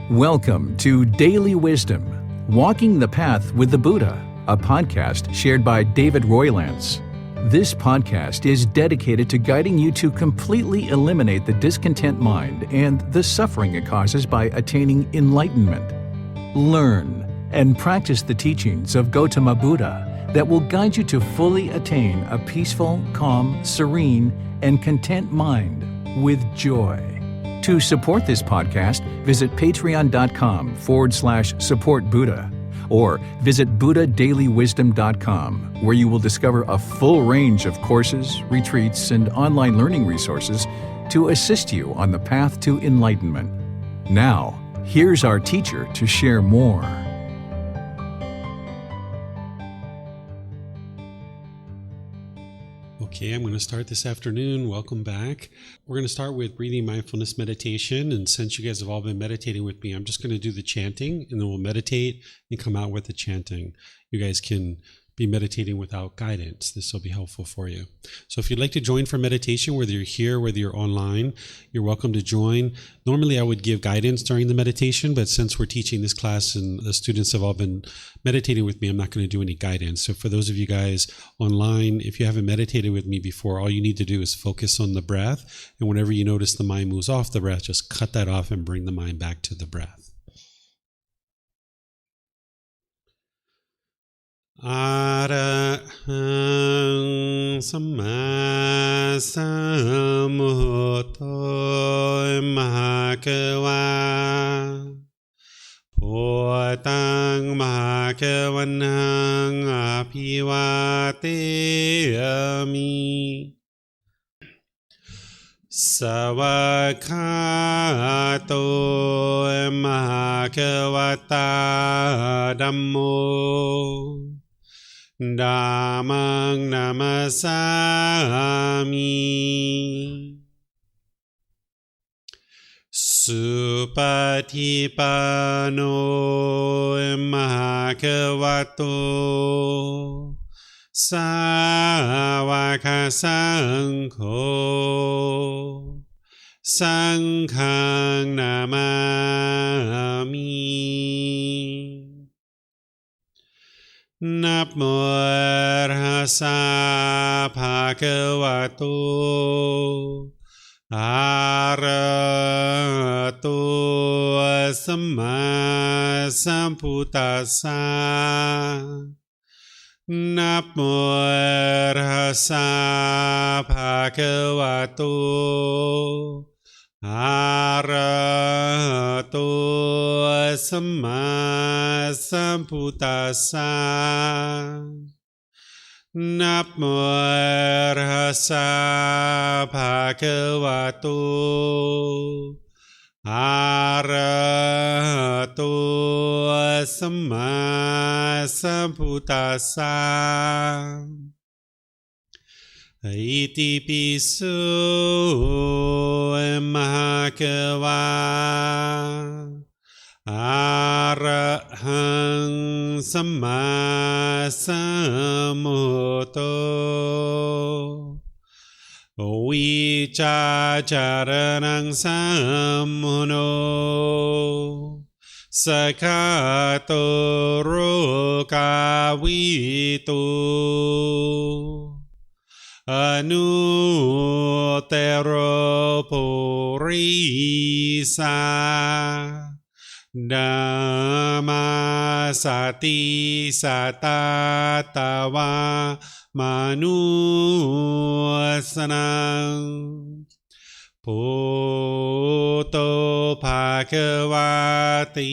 Welcome to Daily Wisdom, Walking the Path with the Buddha, a podcast shared by David Roylance. This podcast is dedicated to guiding you to completely eliminate the discontent mind and the suffering it causes by attaining enlightenment. Learn and practice the teachings of Gotama Buddha that will guide you to fully attain a peaceful, calm, serene, and content mind with joy. To support this podcast, visit patreon.com/support Buddha or visit buddhadailywisdom.com, where you will discover a full range of courses, retreats, and online learning resources to assist you on the path to enlightenment. Now, here's our teacher to share more. Okay, I'm going to start this afternoon. Welcome back. We're going to start with breathing mindfulness meditation. And since you guys have all been meditating with me, I'm just going to do the chanting and then we'll meditate and come out with the chanting. You guys can be meditating without guidance. This will be helpful for you. So if you'd like to join for meditation, whether you're here, whether you're online, you're welcome to join. Normally I would give guidance during the meditation, but since we're teaching this class and the students have all been meditating with me, I'm not going to do any guidance. So for those of you guys online, if you haven't meditated with me before, all you need to do is focus on the breath. And whenever you notice the mind moves off the breath, just cut that off and bring the mind back to the breath. Arahang Samma Sambuddho Mahakawa Potang Mahakavanang Apivateyami Savakato Mahakavata Dhammo Dhammang namasami Supatipano mahakavato Sāvaka Saṅkho Saṅkhang namami Namo Tassa Bhagavato Arahato Samma Sambuddhassa Namo Tassa Bhagavato Arahato Samma Sambuddhassa Namo Tassa Bhagavato Arahato Samma Sambuddhassa Iti piso mahakava Arahang Samma Sambuddho Vicacaranang sammuno Sakato rokavito Anutero purisa Dhamma sati satatawa manusanang Poto bhagavati.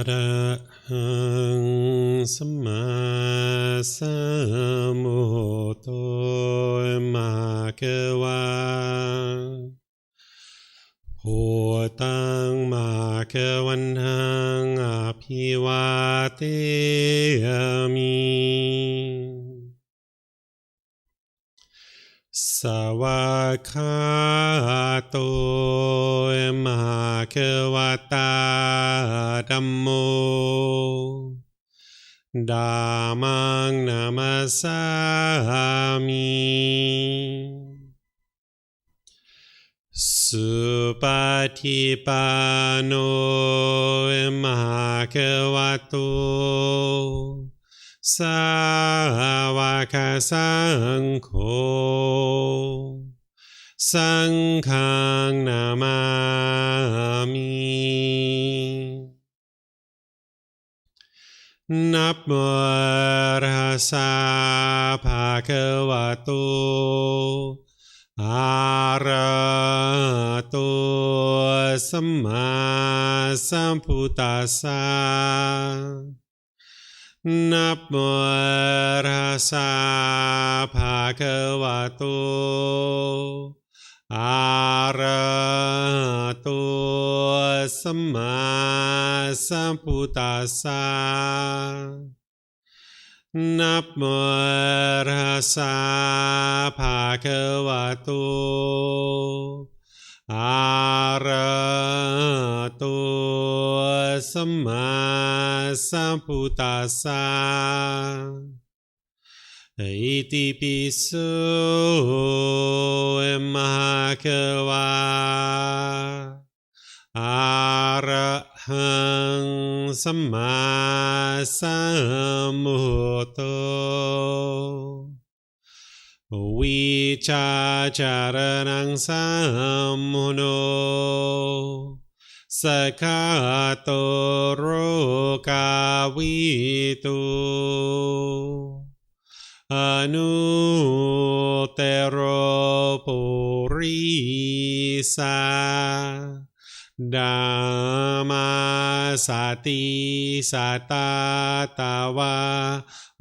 ระหังสัมมาสัมพุทโธภะคะวาพุทธังภะคะวันตังอภิวาเทมิสวากขาโตภะคะวะตาธัมโมธัมมังนามัสสามิสุปฏิปันโนภะคะวะโตสาวกสังโฆสังฆังนามามินะโมตัสสะภะคะวะโตอะระหะโตสัมมาสัมพุทธัสสะนะโมตัสสะภะคะวะโตอะระหะโตสัมมาสัมพุทธัสสะนะโมตัสสะภะคะวะโตอะระหะโตสัมมาสัมพุทธัสสะอิติปิโสภะคะวะอะระหังสัมมาสัมพุทโธวิชาจารณังสัมมุโนสกขาโตโรกาวิตุอนุเตโรปุริสาธัมมาสติสัตตตาวา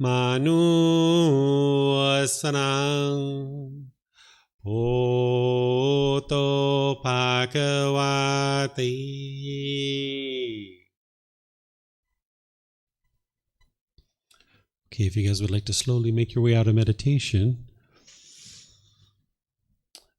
มนุสนังพุทโธภะคะวะติ Okay, if you guys would like to slowly make your way out of meditation,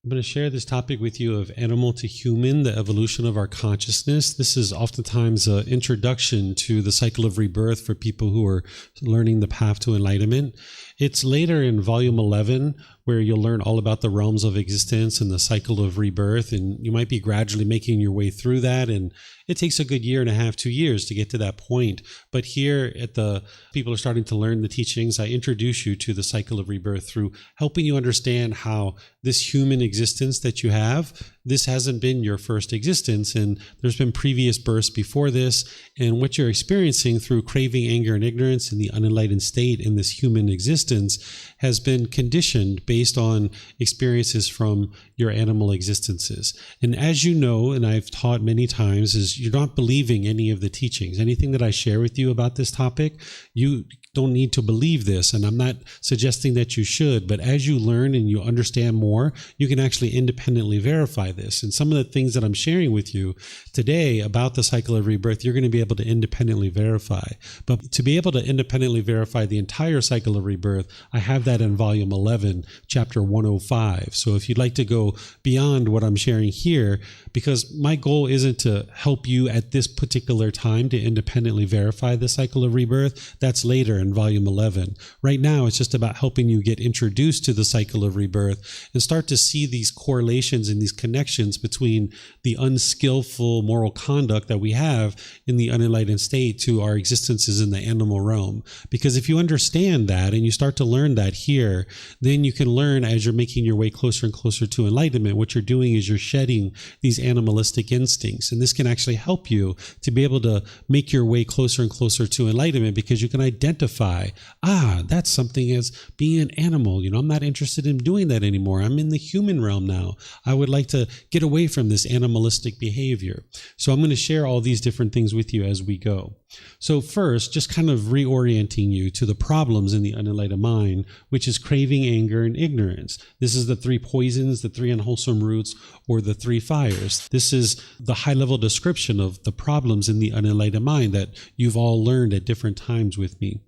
I'm going to share this topic with you of animal to human, the evolution of our consciousness. This is oftentimes an introduction to the cycle of rebirth for people who are learning the path to enlightenment. It's later in volume 11 where you'll learn all about the realms of existence and the cycle of rebirth, and you might be gradually making your way through that, and it takes a good 1.5 to 2 years to get to that point. But here at the people are starting to learn the teachings, I introduce you to the cycle of rebirth through helping you understand how this human existence that you have, this hasn't been your first existence, and there's been previous births before this, and what you're experiencing through craving, anger, and ignorance in the unenlightened state in this human existence has been conditioned based on experiences from your animal existences. And as you know, and I've taught many times, is you're not believing any of the teachings. Anything that I share with you about this topic, you don't need to believe this, and I'm not suggesting that you should, but as you learn and you understand more, you can actually independently verify this. And some of the things that I'm sharing with you today about the cycle of rebirth, you're going to be able to independently verify. But to be able to independently verify the entire cycle of rebirth, I have that in volume 11, chapter 105. So if you'd like to go beyond what I'm sharing here, because my goal isn't to help you at this particular time to independently verify the cycle of rebirth, that's later in volume 11. Right now, it's just about helping you get introduced to the cycle of rebirth and start to see these correlations and these connections between the unskillful moral conduct that we have in the unenlightened state to our existences in the animal realm. Because if you understand that and you start to learn that here, then you can learn as you're making your way closer and closer to enlightenment, what you're doing is you're shedding these animalistic instincts. And this can actually help you to be able to make your way closer and closer to enlightenment, because you can identify, that's something as being an animal. I'm not interested in doing that anymore. I'm in the human realm now. I would like to get away from this animalistic behavior. So I'm going to share all these different things with you as we go. So first, just kind of reorienting you to the problems in the unenlightened mind, which is craving, anger, and ignorance. This is the 3 poisons, the 3 unwholesome roots, or the 3 fires. This is the high-level description of the problems in the unenlightened mind that you've all learned at different times with me.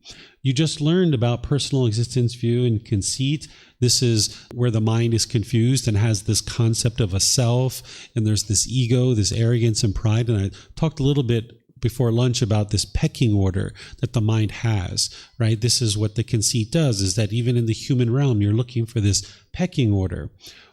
You just learned about personal existence view and conceit. This is where the mind is confused and has this concept of a self, and there's this ego, this arrogance and pride. And I talked a little bit before lunch about this pecking order that the mind has, right? This is what the conceit does, is that even in the human realm, you're looking for this pecking order.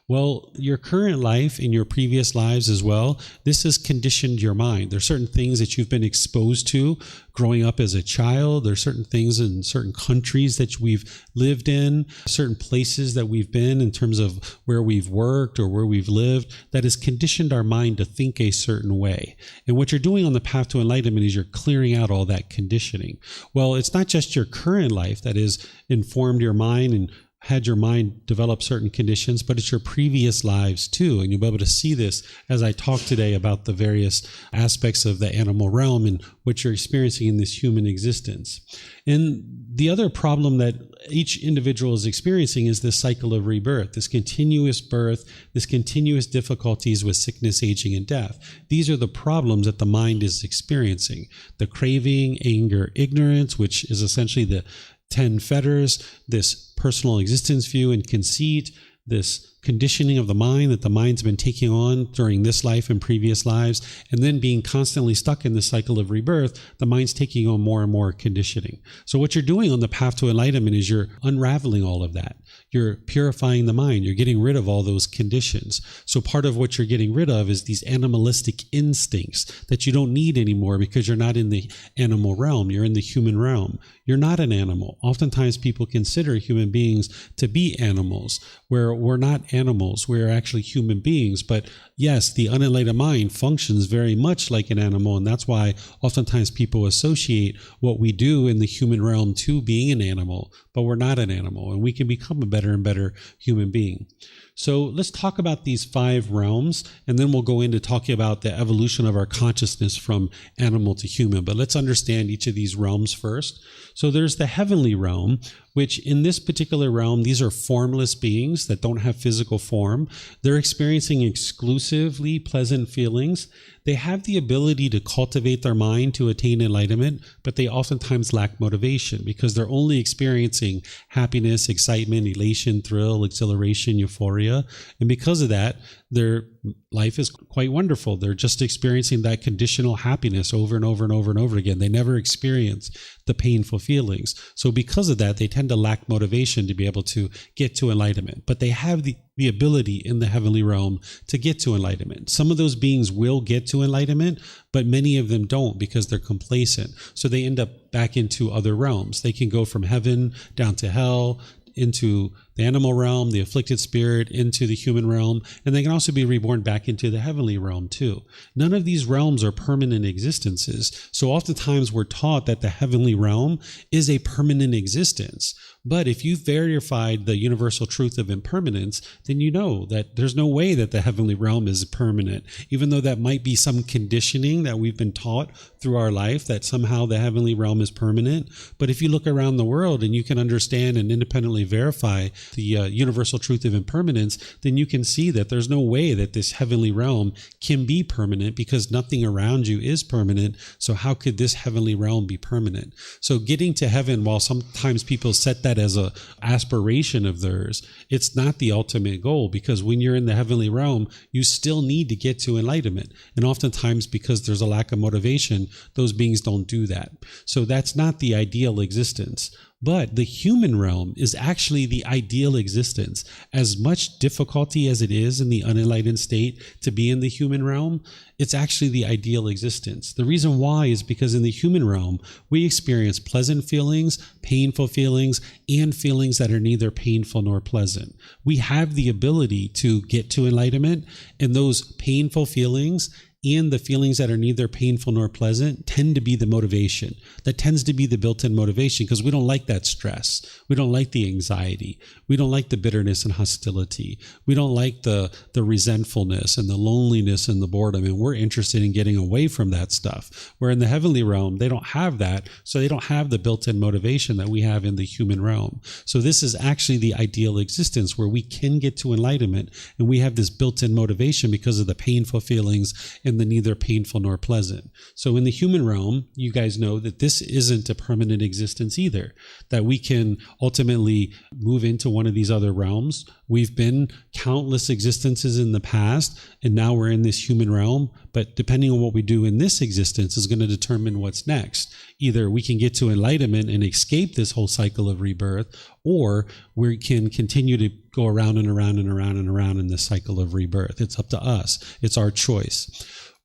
Well, your current life and your previous lives as well, this has conditioned your mind. There are certain things that you've been exposed to growing up as a child. There are certain things in certain countries that we've lived in, certain places that we've been in terms of where we've worked or where we've lived, that has conditioned our mind to think a certain way. And what you're doing on the path to enlightenment is you're clearing out all that conditioning. Well, it's not just your current life that has informed your mind and had your mind develop certain conditions, but it's your previous lives too. And you'll be able to see this as I talk today about the various aspects of the animal realm and what you're experiencing in this human existence. And the other problem that each individual is experiencing is this cycle of rebirth, this continuous birth, this continuous difficulties with sickness, aging, and death. These are the problems that the mind is experiencing. The craving, anger, ignorance, which is essentially the 10 fetters, this personal existence view and conceit, this conditioning of the mind that the mind's been taking on during this life and previous lives, and then being constantly stuck in the cycle of rebirth, the mind's taking on more and more conditioning. So what you're doing on the path to enlightenment is you're unraveling all of that. You're purifying the mind. You're getting rid of all those conditions. So part of what you're getting rid of is these animalistic instincts that you don't need anymore because you're not in the animal realm. You're in the human realm. You're not an animal. Oftentimes people consider human beings to be animals, where we're not animals. We're actually human beings. But yes, the unenlightened mind functions very much like an animal, and that's why oftentimes people associate what we do in the human realm to being an animal, but we're not an animal, and we can become a better and better human being. So let's talk about these 5 realms, and then we'll go into talking about the evolution of our consciousness from animal to human. But let's understand each of these realms first. So there's the heavenly realm, which in this particular realm, these are formless beings that don't have physical form. They're experiencing exclusively pleasant feelings. They have the ability to cultivate their mind to attain enlightenment, but they oftentimes lack motivation because they're only experiencing happiness, excitement, elation, thrill, exhilaration, euphoria. And because of that, their life is quite wonderful. They're just experiencing that conditional happiness over and over and over and over again. They never experience the painful feelings. So because of that, they tend to lack motivation to be able to get to enlightenment. But they have the ability in the heavenly realm to get to enlightenment. Some of those beings will get to enlightenment, but many of them don't because they're complacent. So they end up back into other realms. They can go from heaven down to hell, into the animal realm, the afflicted spirit, into the human realm, and they can also be reborn back into the heavenly realm too. None of these realms are permanent existences, so oftentimes we're taught that the heavenly realm is a permanent existence. But if you've verified the universal truth of impermanence, then you know that there's no way that the heavenly realm is permanent, even though that might be some conditioning that we've been taught through our life that somehow the heavenly realm is permanent. But if you look around the world and you can understand and independently verify the universal truth of impermanence, then you can see that there's no way that this heavenly realm can be permanent because nothing around you is permanent. So how could this heavenly realm be permanent? So getting to heaven, while sometimes people set that as a aspiration of theirs, it's not the ultimate goal, because when you're in the heavenly realm, you still need to get to enlightenment. And oftentimes, because there's a lack of motivation, those beings don't do that. So that's not the ideal existence. But the human realm is actually the ideal existence. As much difficulty as it is in the unenlightened state to be in the human realm, it's actually the ideal existence. The reason why is because in the human realm, we experience pleasant feelings, painful feelings, and feelings that are neither painful nor pleasant. We have the ability to get to enlightenment, and those painful feelings and the feelings that are neither painful nor pleasant tend to be the motivation. That tends to be the built-in motivation, because we don't like that stress. We don't like the anxiety. We don't like the bitterness and hostility. We don't like the resentfulness and the loneliness and the boredom, and we're interested in getting away from that stuff. Where in the heavenly realm, they don't have that, so they don't have the built-in motivation that we have in the human realm. So this is actually the ideal existence, where we can get to enlightenment, and we have this built-in motivation because of the painful feelings and the neither painful nor pleasant. So in the human realm, you guys know that this isn't a permanent existence either, that we can ultimately move into one of these other realms. We've been countless existences in the past, and now we're in this human realm, but depending on what we do in this existence is going to determine what's next. Either we can get to enlightenment and escape this whole cycle of rebirth, or we can continue to go around and around and around and around in this cycle of rebirth. It's up to us. It's our choice.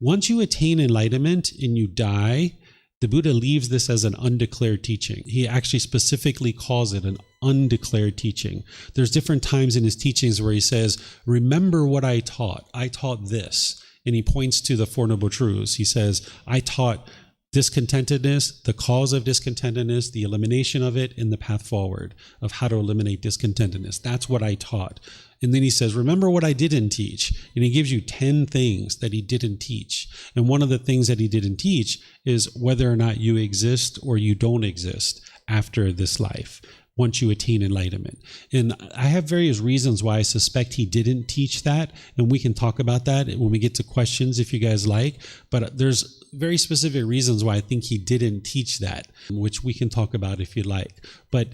Once you attain enlightenment and you die, the Buddha leaves this as an undeclared teaching. He actually specifically calls it an undeclared teaching. There's different times in his teachings where he says, remember what I taught. I taught this. And he points to the Four Noble Truths. He says, I taught discontentedness, the cause of discontentedness, the elimination of it, and the path forward of how to eliminate discontentedness. That's what I taught. And then he says, remember what I didn't teach. And he gives you 10 things that he didn't teach. And one of the things that he didn't teach is whether or not you exist or you don't exist after this life, once you attain enlightenment. And I have various reasons why I suspect he didn't teach that, and we can talk about that when we get to questions if you guys like. But there's very specific reasons why I think he didn't teach that, which we can talk about if you like. But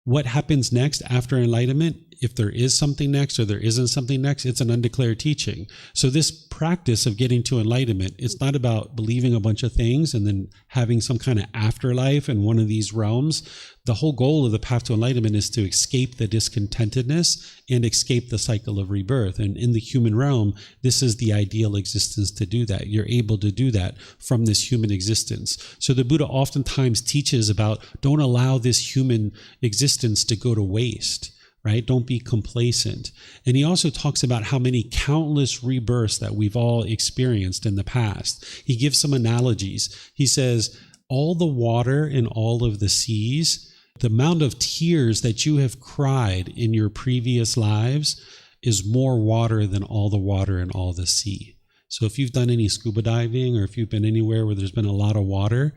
what happens next after enlightenment, if there is something next or there isn't something next, it's an undeclared teaching. So this practice of getting to enlightenment, it's not about believing a bunch of things and then having some kind of afterlife in one of these realms. The whole goal of the path to enlightenment is to escape the discontentedness and escape the cycle of rebirth. And in the human realm, this is the ideal existence to do that. You're able to do that from this human existence. So the Buddha oftentimes teaches about don't allow this human existence to go to waste. Right? Don't be complacent. And he also talks about how many countless rebirths that we've all experienced in the past. He gives some analogies. He says, all the water in all of the seas, the amount of tears that you have cried in your previous lives is more water than all the water in all the sea. So if you've done any scuba diving or if you've been anywhere where there's been a lot of water,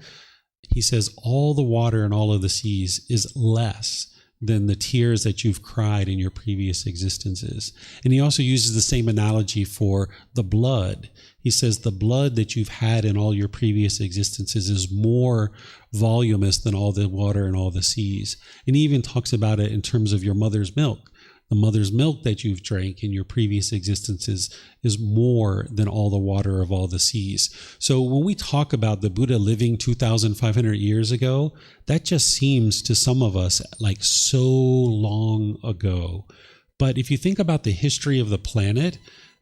he says all the water in all of the seas is less than the tears that you've cried in your previous existences. And he also uses the same analogy for the blood. He says the blood that you've had in all your previous existences is more voluminous than all the water in all the seas. And he even talks about it in terms of your mother's milk. The mother's milk that you've drank in your previous existences is more than all the water of all the seas. So when we talk about the Buddha living 2,500 years ago, that just seems to some of us like so long ago. But if you think about the history of the planet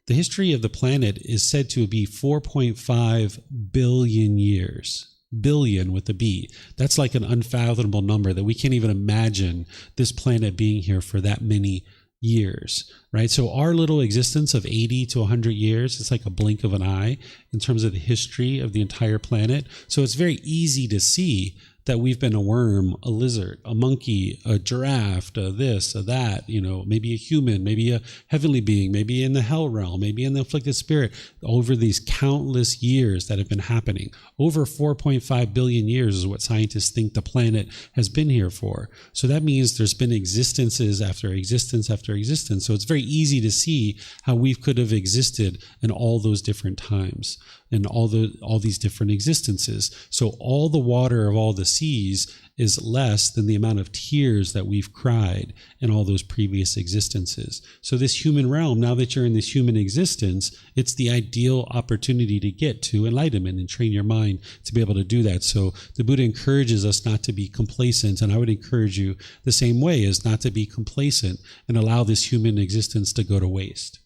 is said to be 4.5 billion years. Billion with a B. That's like an unfathomable number that we can't even imagine this planet being here for that many years, right? So our little existence of 80 to 100 years, it's like a blink of an eye in terms of the history of the entire planet. So it's very easy to see that we've been a worm, a lizard, a monkey, a giraffe, a this, a that, maybe a human, maybe a heavenly being, maybe in the hell realm, maybe in the afflicted spirit, over these countless years that have been happening. Over 4.5 billion years is what scientists think the planet has been here for. So that means there's been existences after existence after existence. So it's very easy to see how we could have existed in all those different times and all these different existences. So all the water of all the seas is less than the amount of tears that we've cried in all those previous existences. So this human realm, now that you're in this human existence, it's the ideal opportunity to get to enlightenment and train your mind to be able to do that. So the Buddha encourages us not to be complacent, and I would encourage you the same way, is not to be complacent and allow this human existence to go to waste.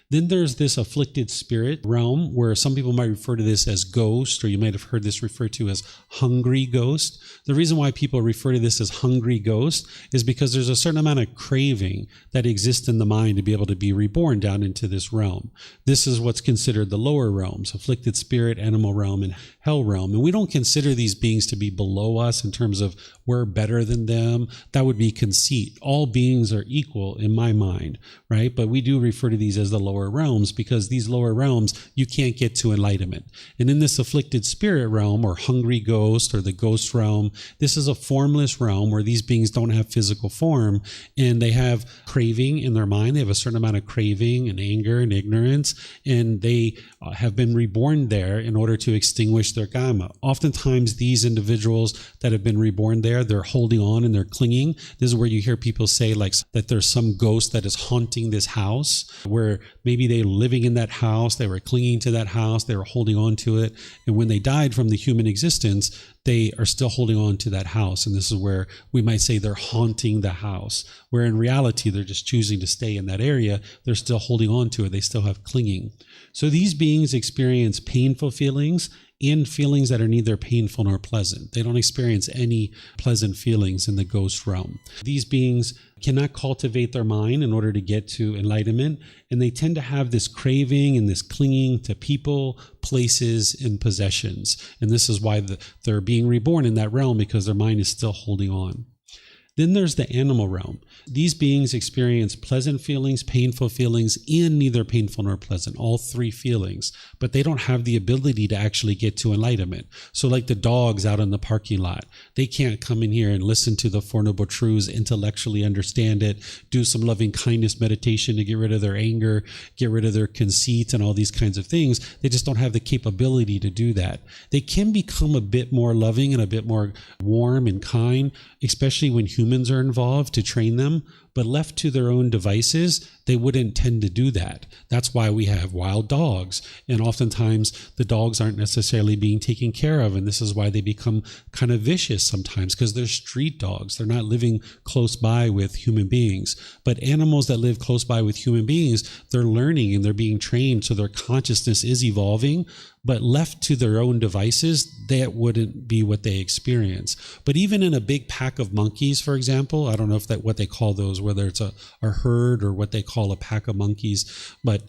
Then there's this afflicted spirit realm where some people might refer to this as ghost, or you might have heard this referred to as hungry ghost. The reason why people refer to this as hungry ghost is because there's a certain amount of craving that exists in the mind to be able to be reborn down into this realm. This is what's considered the lower realms, afflicted spirit, animal realm, and hell realm. And we don't consider these beings to be below us in terms of we're better than them. That would be conceit. All beings are equal in my mind, right? But we do refer to these as the lower realms because these lower realms, you can't get to enlightenment. And in this afflicted spirit realm, or hungry ghost, or the ghost realm, this is a formless realm where these beings don't have physical form, and they have craving in their mind. They have a certain amount of craving and anger and ignorance, and they have been reborn there in order to extinguish their dhamma. Oftentimes, these individuals that have been reborn there, they're holding on and they're clinging. This is where you hear people say like that there's some ghost that is haunting this house, where maybe they were living in that house, they were clinging to that house, they were holding on to it, and when they died from the human existence, they are still holding on to that house. And this is where we might say they're haunting the house, where in reality, they're just choosing to stay in that area. They're still holding on to it. They still have clinging. So these beings experience painful feelings and feelings that are neither painful nor pleasant. They don't experience any pleasant feelings in the ghost realm. These beings cannot cultivate their mind in order to get to enlightenment, and they tend to have this craving and this clinging to people, places, and possessions. And this is why they're being reborn in that realm, because their mind is still holding on. Then there's the animal realm. These beings experience pleasant feelings, painful feelings, and neither painful nor pleasant, all three feelings, but they don't have the ability to actually get to enlightenment. So like the dogs out in the parking lot, they can't come in here and listen to the Four Noble Truths, intellectually understand it, do some loving kindness meditation to get rid of their anger, get rid of their conceit and all these kinds of things. They just don't have the capability to do that. They can become a bit more loving and a bit more warm and kind, especially when humans are involved to train them, but left to their own devices, they wouldn't tend to do that. That's why we have wild dogs, and oftentimes the dogs aren't necessarily being taken care of, and this is why they become kind of vicious sometimes, because they're street dogs. They're not living close by with human beings. But animals that live close by with human beings, they're learning and they're being trained, so their consciousness is evolving, but left to their own devices, that wouldn't be what they experience. But even in a big pack of monkeys, for example, I don't know if that what they call those, whether it's a herd or what they call a pack of monkeys, but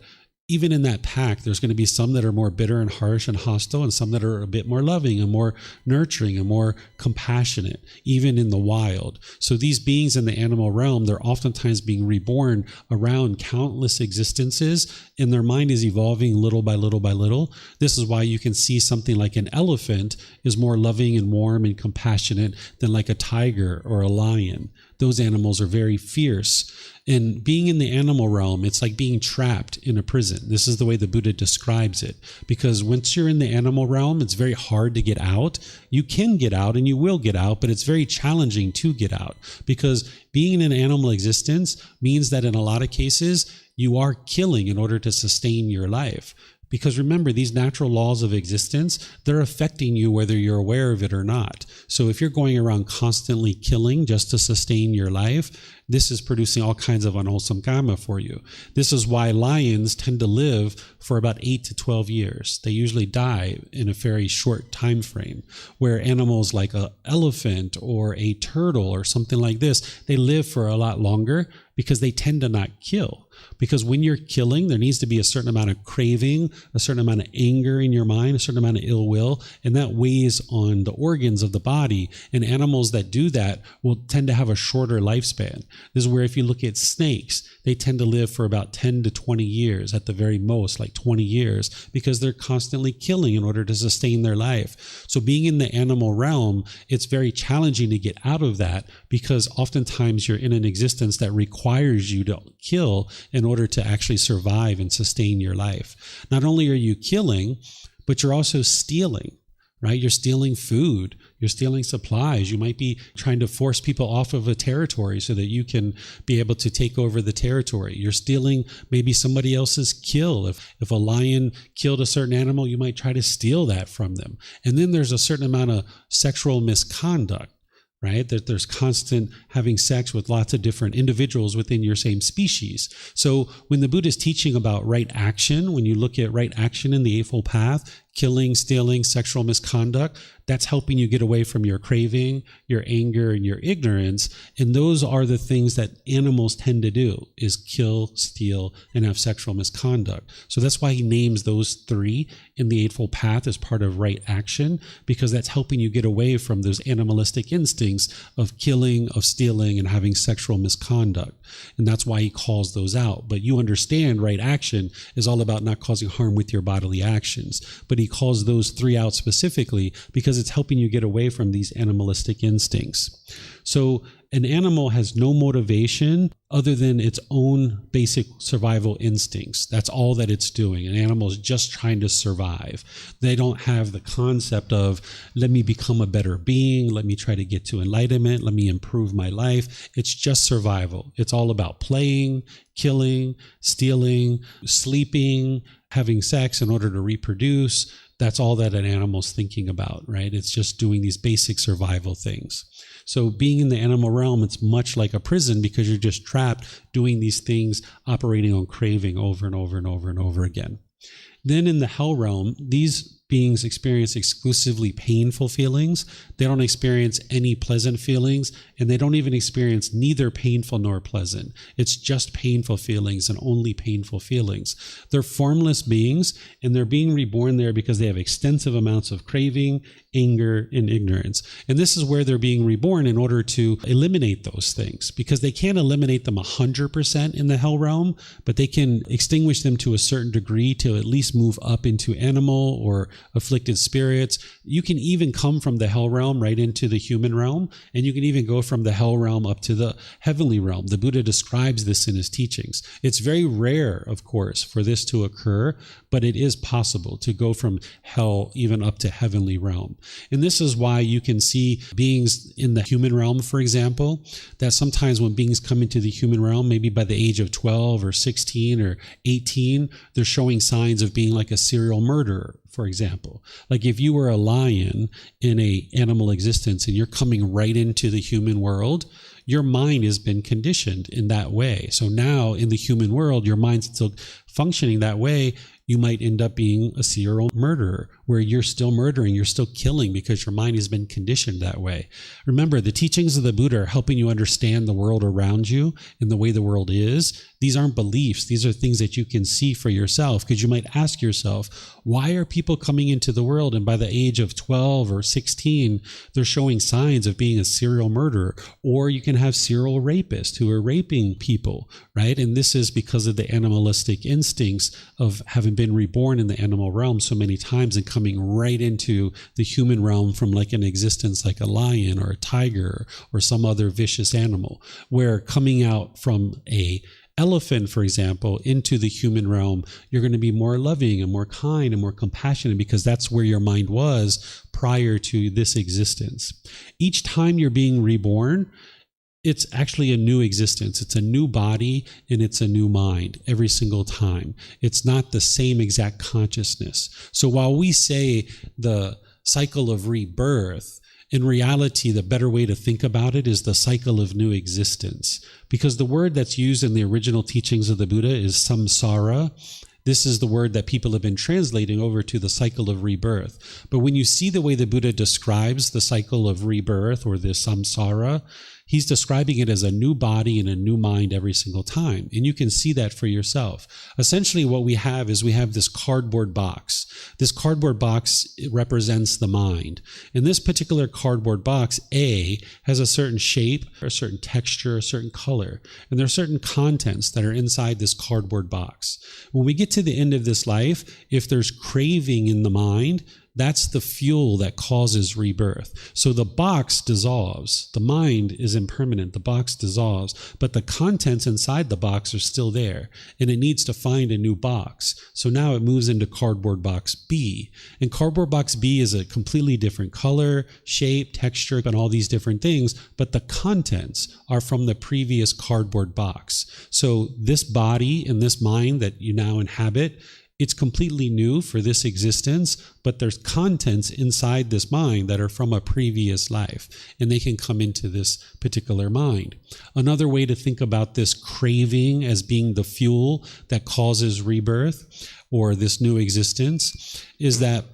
even in that pack, there's going to be some that are more bitter and harsh and hostile, and some that are a bit more loving and more nurturing and more compassionate, even in the wild. So these beings in the animal realm, they're oftentimes being reborn around countless existences, and their mind is evolving little by little by little. This is why you can see something like an elephant is more loving and warm and compassionate than like a tiger or a lion. Those animals are very fierce. And being in the animal realm, it's like being trapped in a prison. This is the way the Buddha describes it. Because once you're in the animal realm, it's very hard to get out. You can get out and you will get out, but it's very challenging to get out. Because being in an animal existence means that in a lot of cases, you are killing in order to sustain your life. Because remember, these natural laws of existence, they're affecting you whether you're aware of it or not. So if you're going around constantly killing just to sustain your life, this is producing all kinds of unwholesome karma for you. This is why lions tend to live for about 8 to 12 years. They usually die in a very short time frame, where animals like an elephant or a turtle or something like this, they live for a lot longer because they tend to not kill. Because when you're killing, there needs to be a certain amount of craving, a certain amount of anger in your mind, a certain amount of ill will, and that weighs on the organs of the body. And animals that do that will tend to have a shorter lifespan. This is where if you look at snakes, they tend to live for about 10 to 20 years at the very most, like 20 years, because they're constantly killing in order to sustain their life. So being in the animal realm, it's very challenging to get out of that, because oftentimes you're in an existence that requires you to kill in order to actually survive and sustain your life. Not only are you killing, but you're also stealing. Right? You're stealing food. You're stealing supplies. You might be trying to force people off of a territory so that you can be able to take over the territory. You're stealing maybe somebody else's kill. If a lion killed a certain animal, you might try to steal that from them. And then there's a certain amount of sexual misconduct. right? That there's constant having sex with lots of different individuals within your same species. So when the Buddha is teaching about right action, when you look at right action in the Eightfold Path, killing, stealing, sexual misconduct, that's helping you get away from your craving, your anger, and your ignorance. And those are the things that animals tend to do, is kill, steal, and have sexual misconduct. So that's why he names those three in the Eightfold Path as part of right action, because that's helping you get away from those animalistic instincts of killing, of stealing, and having sexual misconduct. And that's why he calls those out. But you understand right action is all about not causing harm with your bodily actions. But he calls those three out specifically because it's helping you get away from these animalistic instincts. So an animal has no motivation other than its own basic survival instincts. That's all that it's doing. An animal is just trying to survive. They don't have the concept of, let me become a better being, let me try to get to enlightenment, let me improve my life. It's just survival. It's all about playing, killing, stealing, sleeping, having sex in order to reproduce. That's all that an animal's thinking about, right? It's just doing these basic survival things. So being in the animal realm, it's much like a prison because you're just trapped doing these things, operating on craving over and over and over and over again. Then in the hell realm, these beings experience exclusively painful feelings. They don't experience any pleasant feelings, and they don't even experience neither painful nor pleasant. It's just painful feelings and only painful feelings. They're formless beings, and they're being reborn there because they have extensive amounts of craving, anger, and ignorance. And this is where they're being reborn in order to eliminate those things, because they can't eliminate them 100% in the hell realm, but they can extinguish them to a certain degree to at least move up into animal or afflicted spirits. You can even come from the hell realm right into the human realm, and you can even go from the hell realm up to the heavenly realm. The Buddha describes this in his teachings. It's very rare, of course, for this to occur, but it is possible to go from hell even up to heavenly realm. And this is why you can see beings in the human realm, for example, that sometimes when beings come into the human realm, maybe by the age of 12 or 16 or 18, they're showing signs of being like a serial murderer, for example. Like if you were a lion in a animal existence and you're coming right into the human world, your mind has been conditioned in that way. So now in the human world, your mind's still functioning that way. You might end up being a serial murderer where you're still murdering, you're still killing because your mind has been conditioned that way. Remember, the teachings of the Buddha are helping you understand the world around you and the way the world is. These aren't beliefs. These are things that you can see for yourself, because you might ask yourself, why are people coming into the world and by the age of 12 or 16, they're showing signs of being a serial murderer? Or you can have serial rapists who are raping people, right? And this is because of the animalistic instincts of having been reborn in the animal realm so many times and coming right into the human realm from like an existence like a lion or a tiger or some other vicious animal, where coming out from a elephant, for example, into the human realm, you're going to be more loving and more kind and more compassionate because that's where your mind was prior to this existence. Each time you're being reborn, it's actually a new existence. It's a new body and it's a new mind every single time. It's not the same exact consciousness. So while we say the cycle of rebirth, in reality, the better way to think about it is the cycle of new existence, because the word that's used in the original teachings of the Buddha is samsara. This is the word that people have been translating over to the cycle of rebirth. But when you see the way the Buddha describes the cycle of rebirth or the samsara, he's describing it as a new body and a new mind every single time. And you can see that for yourself. Essentially what we have is we have this cardboard box. This cardboard box represents the mind. And this particular cardboard box, A, has a certain shape, a certain texture, a certain color. And there are certain contents that are inside this cardboard box. When we get to the end of this life, if there's craving in the mind, that's the fuel that causes rebirth. So the box dissolves. The mind is impermanent. The box dissolves. But the contents inside the box are still there. And it needs to find a new box. So now it moves into cardboard box B. And cardboard box B is a completely different color, shape, texture, and all these different things. But the contents are from the previous cardboard box. So this body and this mind that you now inhabit It's completely new for this existence, but there's contents inside this mind that are from a previous life, and they can come into this particular mind. Another way to think about this craving as being the fuel that causes rebirth or this new existence is that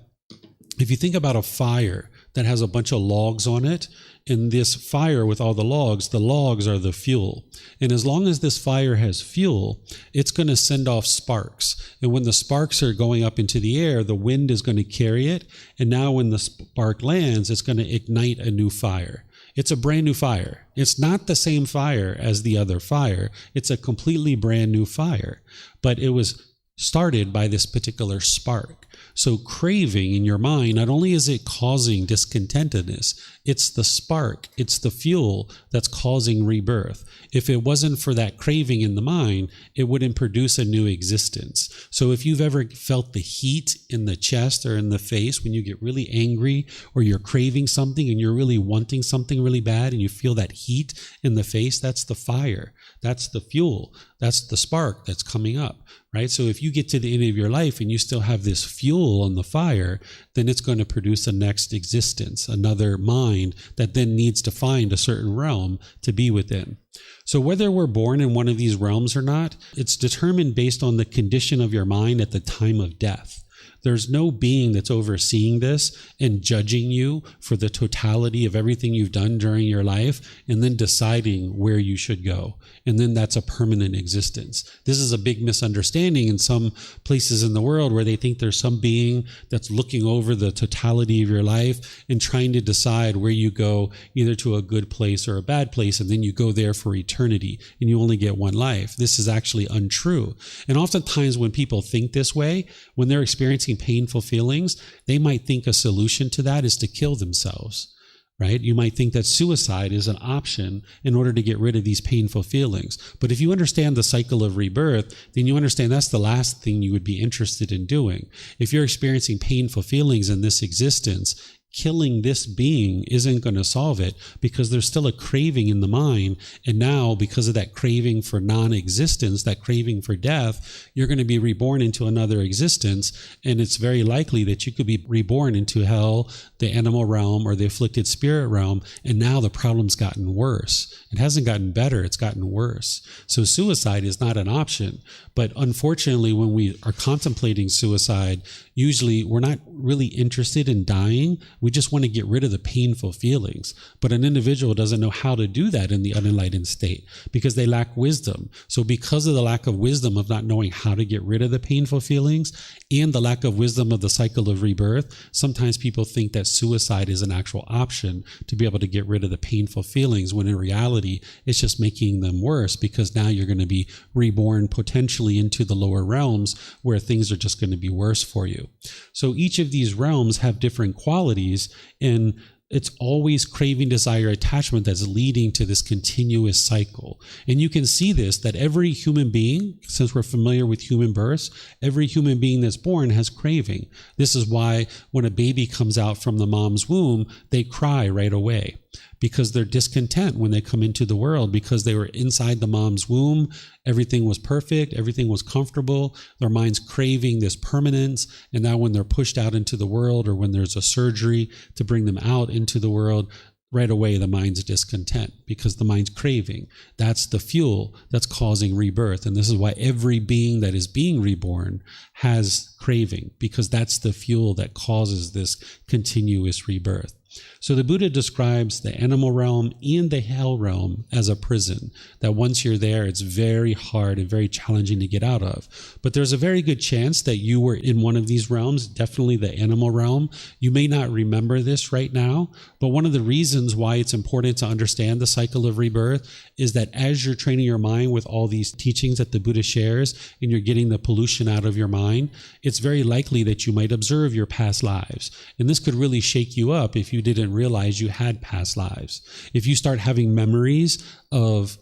if you think about a fire that has a bunch of logs on it, and this fire with all the logs are the fuel. And as long as this fire has fuel, it's going to send off sparks. And when the sparks are going up into the air, the wind is going to carry it. And now when the spark lands, it's going to ignite a new fire. It's a brand new fire. It's not the same fire as the other fire. It's a completely brand new fire. But it was started by this particular spark. So craving in your mind, not only is it causing discontentedness, it's the spark, it's the fuel that's causing rebirth. If it wasn't for that craving in the mind, it wouldn't produce a new existence. So if you've ever felt the heat in the chest or in the face when you get really angry or you're craving something and you're really wanting something really bad and you feel that heat in the face, that's the fire, that's the fuel, that's the spark that's coming up, right? So if you get to the end of your life and you still have this fuel on the fire, then it's going to produce a next existence, another mind that then needs to find a certain realm to be within. So whether we're born in one of these realms or not, it's determined based on the condition of your mind at the time of death. There's no being that's overseeing this and judging you for the totality of everything you've done during your life and then deciding where you should go. And then that's a permanent existence. This is a big misunderstanding in some places in the world where they think there's some being that's looking over the totality of your life and trying to decide where you go, either to a good place or a bad place, and then you go there for eternity and you only get one life. This is actually untrue. And oftentimes when people think this way, when they're experiencing painful feelings, they might think a solution to that is to kill themselves, right? You might think that suicide is an option in order to get rid of these painful feelings. But if you understand the cycle of rebirth, then you understand that's the last thing you would be interested in doing. If you're experiencing painful feelings in this existence, killing this being isn't going to solve it because there's still a craving in the mind. And now, because of that craving for non-existence, that craving for death, you're going to be reborn into another existence. And it's very likely that you could be reborn into hell, the animal realm, or the afflicted spirit realm. And now the problem's gotten worse. It hasn't gotten better. It's gotten worse. So suicide is not an option. But unfortunately, when we are contemplating suicide, usually we're not really interested in dying. We just want to get rid of the painful feelings. But an individual doesn't know how to do that in the unenlightened state because they lack wisdom. So because of the lack of wisdom of not knowing how to get rid of the painful feelings and the lack of wisdom of the cycle of rebirth, sometimes people think that suicide is an actual option to be able to get rid of the painful feelings, when in reality, it's just making them worse because now you're going to be reborn potentially into the lower realms where things are just going to be worse for you. So each of these realms have different qualities, and it's always craving, desire, attachment that's leading to this continuous cycle. And you can see this, that every human being, since we're familiar with human births, every human being that's born has craving. This is why when a baby comes out from the mom's womb, they cry right away because they're discontent when they come into the world because they were inside the mom's womb. Everything was perfect. Everything was comfortable. Their mind's craving this permanence. And now when they're pushed out into the world, or when there's a surgery to bring them out into the world, right away the mind's discontent because the mind's craving. That's the fuel that's causing rebirth. And this is why every being that is being reborn has craving, because that's the fuel that causes this continuous rebirth. So the Buddha describes the animal realm and the hell realm as a prison, that once you're there, it's very hard and very challenging to get out of. But there's a very good chance that you were in one of these realms, definitely the animal realm. You may not remember this right now, but one of the reasons why it's important to understand the cycle of rebirth is that as you're training your mind with all these teachings that the Buddha shares and you're getting the pollution out of your mind, it's very likely that you might observe your past lives. And this could really shake you up if you didn't realize you had past lives. If you start having memories of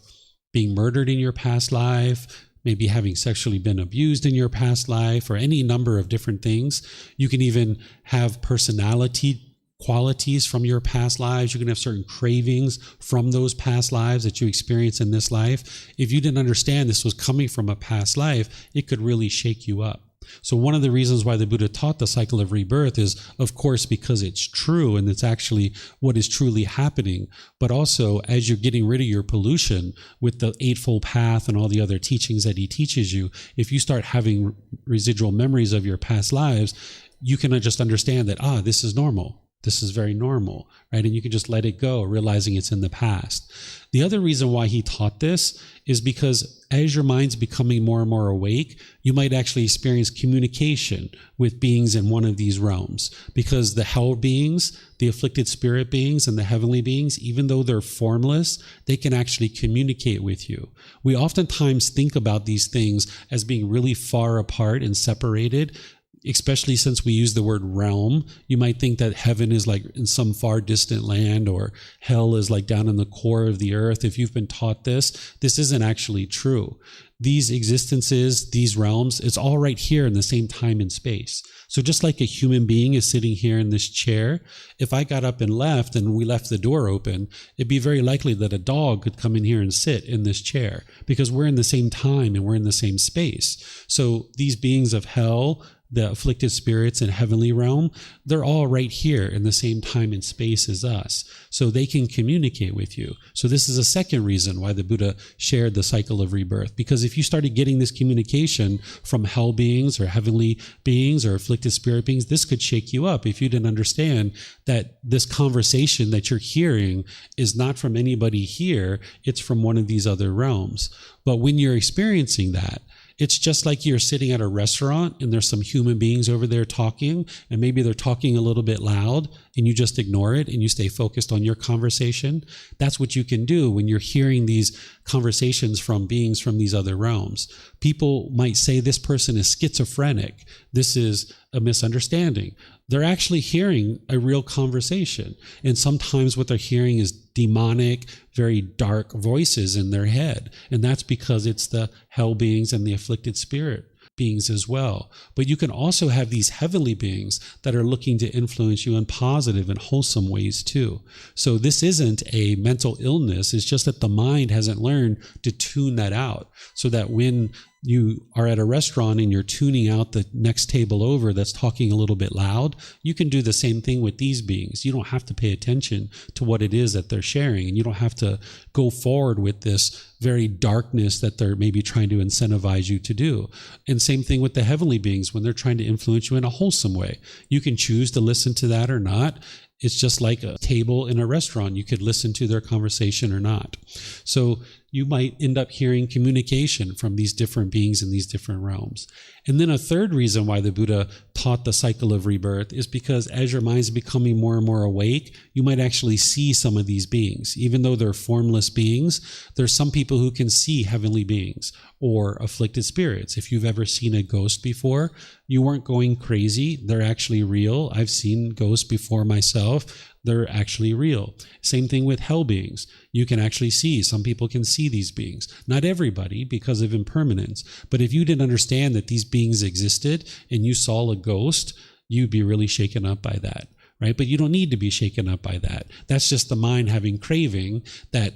being murdered in your past life, maybe having sexually been abused in your past life, or any number of different things, you can even have personality qualities from your past lives. You can have certain cravings from those past lives that you experience in this life. If you didn't understand this was coming from a past life, it could really shake you up. So one of the reasons why the Buddha taught the cycle of rebirth is, of course, because it's true and it's actually what is truly happening. But also, as you're getting rid of your pollution with the Eightfold Path and all the other teachings that he teaches you, if you start having residual memories of your past lives, you can just understand that, this is normal. This is very normal, right? And you can just let it go, realizing it's in the past. The other reason why he taught this is because as your mind's becoming more and more awake, you might actually experience communication with beings in one of these realms. Because the hell beings, the afflicted spirit beings, and the heavenly beings, even though they're formless, they can actually communicate with you. We oftentimes think about these things as being really far apart and separated, especially since we use the word realm. You might think that heaven is like in some far distant land, or hell is like down in the core of the earth. If you've been taught this isn't actually true. These existences, these realms, it's all right here in the same time and space. So just like a human being is sitting here in this chair, if I got up and left and we left the door open, it'd be very likely that a dog could come in here and sit in this chair, because we're in the same time and we're in the same space. So these beings of hell, the afflicted spirits in heavenly realm, they're all right here in the same time and space as us. So they can communicate with you. So this is a second reason why the Buddha shared the cycle of rebirth. Because if you started getting this communication from hell beings or heavenly beings or afflicted spirit beings, this could shake you up if you didn't understand that this conversation that you're hearing is not from anybody here, it's from one of these other realms. But when you're experiencing that, it's just like you're sitting at a restaurant and there's some human beings over there talking, and maybe they're talking a little bit loud and you just ignore it and you stay focused on your conversation. That's what you can do when you're hearing these conversations from beings from these other realms. People might say this person is schizophrenic. This is a misunderstanding. They're actually hearing a real conversation. And sometimes what they're hearing is demonic, very dark voices in their head. And that's because it's the hell beings and the afflicted spirit beings as well. But you can also have these heavenly beings that are looking to influence you in positive and wholesome ways too. So this isn't a mental illness. It's just that the mind hasn't learned to tune that out, so that when you are at a restaurant and you're tuning out the next table over that's talking a little bit loud, you can do the same thing with these beings. You don't have to pay attention to what it is that they're sharing, and you don't have to go forward with this very darkness that they're maybe trying to incentivize you to do. And same thing with the heavenly beings when they're trying to influence you in a wholesome way. You can choose to listen to that or not. It's just like a table in a restaurant. You could listen to their conversation or not. So you might end up hearing communication from these different beings in these different realms. And then a third reason why the Buddha taught the cycle of rebirth is because as your mind's becoming more and more awake, you might actually see some of these beings. Even though they're formless beings, there's some people who can see heavenly beings or afflicted spirits. If you've ever seen a ghost before, you weren't going crazy. They're actually real. I've seen ghosts before myself. They're actually real. Same thing with hell beings. You can actually see, some people can see these beings. Not everybody, because of impermanence. But if you didn't understand that these beings existed and you saw a ghost, you'd be really shaken up by that, right? But you don't need to be shaken up by that. That's just the mind having craving that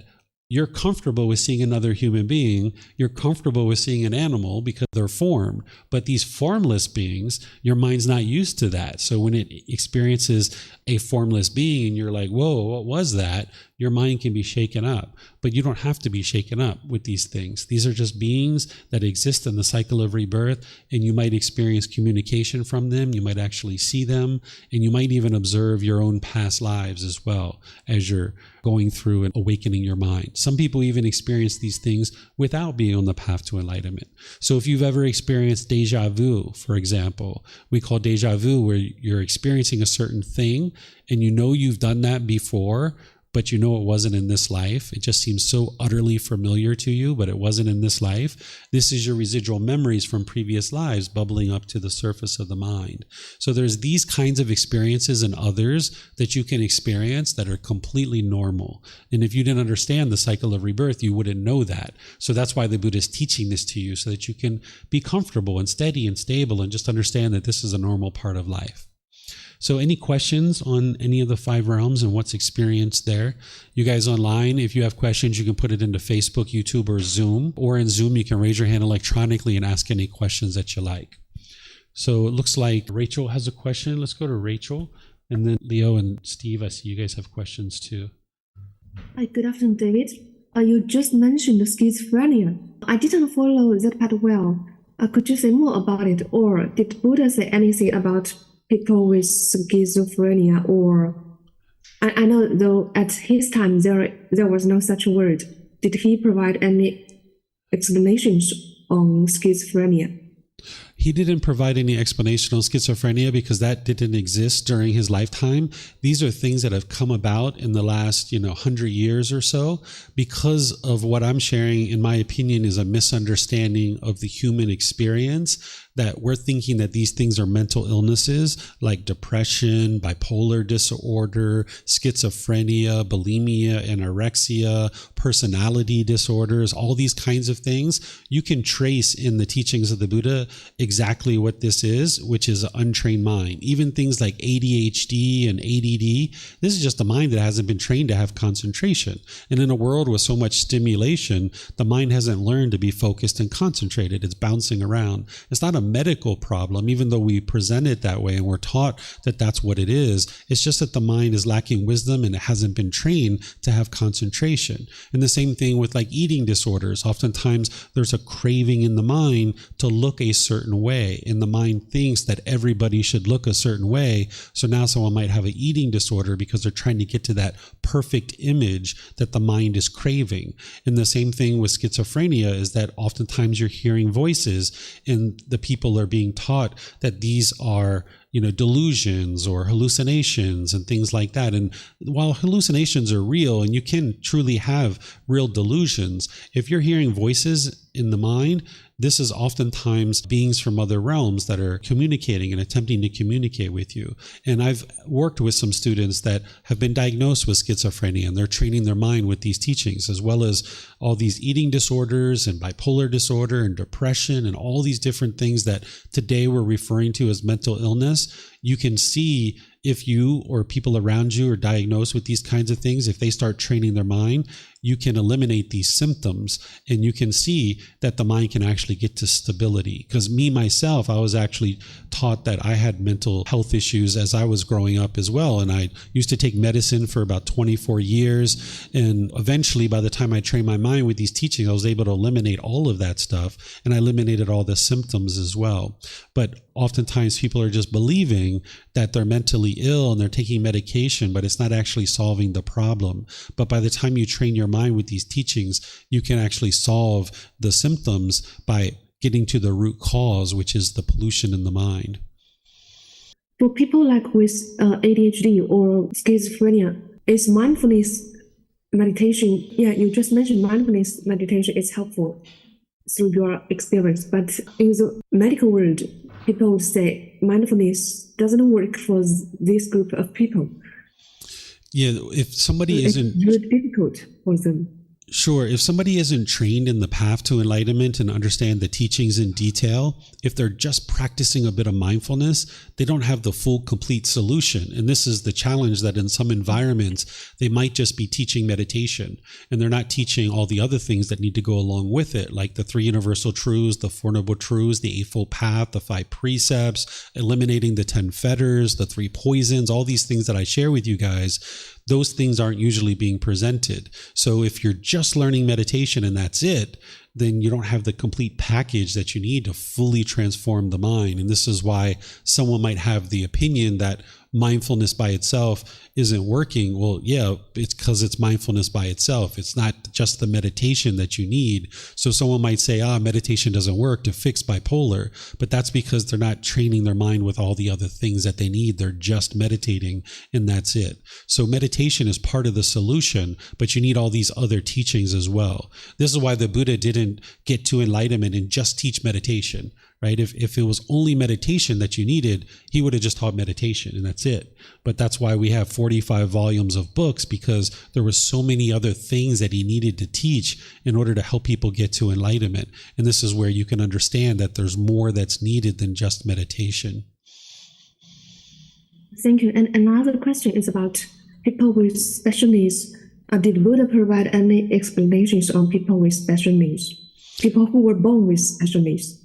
you're comfortable with seeing another human being. You're comfortable with seeing an animal because they're formed. But these formless beings, your mind's not used to that. So when it experiences a formless being and you're like, whoa, what was that? Your mind can be shaken up. But you don't have to be shaken up with these things. These are just beings that exist in the cycle of rebirth, and you might experience communication from them. You might actually see them, and you might even observe your own past lives as well as you're going through and awakening your mind. Some people even experience these things without being on the path to enlightenment. So if you've ever experienced deja vu, for example, we call deja vu where you're experiencing a certain thing and you know you've done that before, but you know it wasn't in this life. It just seems so utterly familiar to you, but it wasn't in this life. This is your residual memories from previous lives bubbling up to the surface of the mind. So there's these kinds of experiences and others that you can experience that are completely normal. And if you didn't understand the cycle of rebirth, you wouldn't know that. So that's why the Buddha is teaching this to you, so that you can be comfortable and steady and stable and just understand that this is a normal part of life. So any questions on any of the 5 realms and what's experienced there? You guys online, if you have questions, you can put it into Facebook, YouTube, or Zoom. Or in Zoom, you can raise your hand electronically and ask any questions that you like. So it looks like Rachel has a question. Let's go to Rachel. And then Leo and Steve, I see you guys have questions too. Hi, good afternoon, David. You just mentioned schizophrenia. I didn't follow that part well. Could you say more about it? Or did Buddha say anything about people with schizophrenia? Or I know though at his time there was no such word. Did he provide any explanations on schizophrenia? He didn't provide any explanation on schizophrenia because that didn't exist during his lifetime. These are things that have come about in the last, 100 years or so because of what I'm sharing, in my opinion, is a misunderstanding of the human experience, that we're thinking that these things are mental illnesses like depression, bipolar disorder, schizophrenia, bulimia, anorexia, personality disorders, all these kinds of things. You can trace in the teachings of the Buddha exactly what this is, which is an untrained mind. Even things like ADHD and ADD, this is just a mind that hasn't been trained to have concentration. And in a world with so much stimulation, the mind hasn't learned to be focused and concentrated. It's bouncing around. It's not a medical problem, even though we present it that way and we're taught that that's what it is. It's just that the mind is lacking wisdom and it hasn't been trained to have concentration. And the same thing with like eating disorders. Oftentimes there's a craving in the mind to look a certain way, and the mind thinks that everybody should look a certain way. So now someone might have an eating disorder because they're trying to get to that perfect image that the mind is craving. And the same thing with schizophrenia is that oftentimes you're hearing voices and the people are being taught that these are delusions or hallucinations and things like that. And while hallucinations are real and you can truly have real delusions, if you're hearing voices in the mind, this is oftentimes beings from other realms that are communicating and attempting to communicate with you. And I've worked with some students that have been diagnosed with schizophrenia, and they're training their mind with these teachings, as well as all these eating disorders and bipolar disorder and depression and all these different things that today we're referring to as mental illness. You can see if you or people around you are diagnosed with these kinds of things, if they start training their mind, you can eliminate these symptoms and you can see that the mind can actually get to stability. Because myself, I was actually taught that I had mental health issues as I was growing up as well. And I used to take medicine for about 24 years. And eventually, by the time I trained my mind with these teachings, I was able to eliminate all of that stuff. And I eliminated all the symptoms as well. But oftentimes people are just believing that they're mentally ill and they're taking medication, but it's not actually solving the problem. But by the time you train your mind with these teachings, you can actually solve the symptoms by getting to the root cause, which is the pollution in the mind. For people like with ADHD or schizophrenia, is mindfulness meditation, you just mentioned mindfulness meditation is helpful through your experience, but in the medical world, people would say mindfulness doesn't work for this group of people. Yeah, if somebody isn't... It's really difficult for them. Sure. If somebody isn't trained in the path to enlightenment and understand the teachings in detail, if they're just practicing a bit of mindfulness, they don't have the full, complete solution. And this is the challenge, that in some environments, they might just be teaching meditation and they're not teaching all the other things that need to go along with it, like the 3 universal truths, the 4 noble truths, the Eightfold Path, the 5 precepts, eliminating the 10 fetters, the 3 poisons, all these things that I share with you guys. Those things aren't usually being presented. So if you're just learning meditation and that's it, then you don't have the complete package that you need to fully transform the mind. And this is why someone might have the opinion that mindfulness by itself isn't working. Well, yeah, it's because it's mindfulness by itself. It's not just the meditation that you need. So someone might say, meditation doesn't work to fix bipolar, but that's because they're not training their mind with all the other things that they need. They're just meditating and that's it. So meditation is part of the solution, but you need all these other teachings as well. This is why the Buddha didn't get to enlightenment and just teach meditation. Right? If it was only meditation that you needed, he would have just taught meditation and that's it. But that's why we have 45 volumes of books, because there were so many other things that he needed to teach in order to help people get to enlightenment. And this is where you can understand that there's more that's needed than just meditation. Thank you. And another question is about people with special needs. Did Buddha provide any explanations on people with special needs? People who were born with special needs?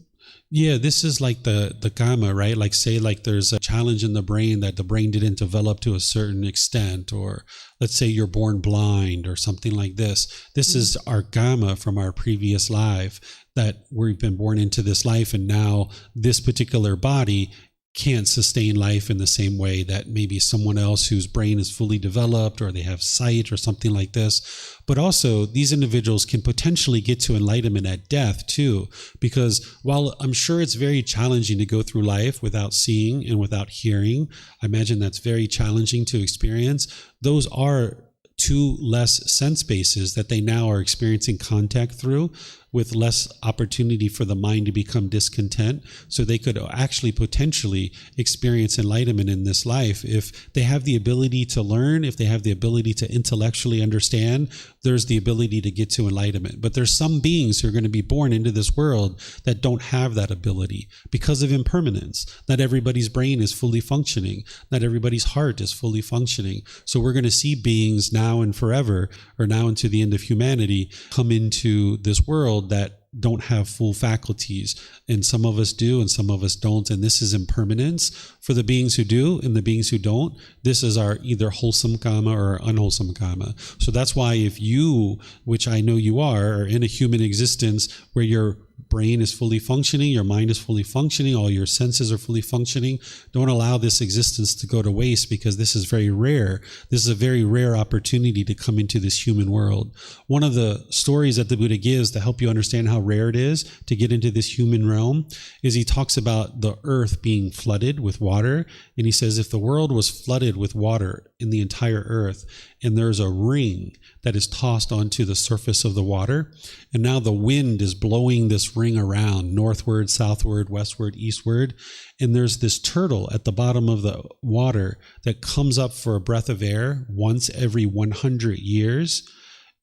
Yeah, this is like the gamma, right? Like say like there's a challenge in the brain that the brain didn't develop to a certain extent, or let's say you're born blind or something like this. This is our gamma from our previous life, that we've been born into this life, and now this particular body can't sustain life in the same way that maybe someone else whose brain is fully developed, or they have sight or something like this. But also these individuals can potentially get to enlightenment at death too, because while I'm sure it's very challenging to go through life without seeing and without hearing, I imagine that's very challenging to experience. Those are two less sense bases that they now are experiencing contact through, with less opportunity for the mind to become discontent. So they could actually potentially experience enlightenment in this life if they have the ability to learn, if they have the ability to intellectually understand. There's the ability to get to enlightenment. But there's some beings who are going to be born into this world that don't have that ability because of impermanence. Not everybody's brain is fully functioning. Not everybody's heart is fully functioning. So we're going to see beings now and forever, or now into the end of humanity, come into this world that don't have full faculties, and some of us do and some of us don't, and this is impermanence. For the beings who do and the beings who don't, this is our either wholesome karma or unwholesome karma. So that's why if you, which I know you are in a human existence where your brain is fully functioning, your mind is fully functioning, all your senses are fully functioning, don't allow this existence to go to waste, because this is very rare. This is a very rare opportunity to come into this human world. One of the stories that the Buddha gives to help you understand how rare it is to get into this human realm is he talks about the earth being flooded with water. And he says if the world was flooded with water in the entire earth, and there's a ring that is tossed onto the surface of the water, and now the wind is blowing this ring around northward, southward, westward, eastward, and there's this turtle at the bottom of the water that comes up for a breath of air once every 100 years.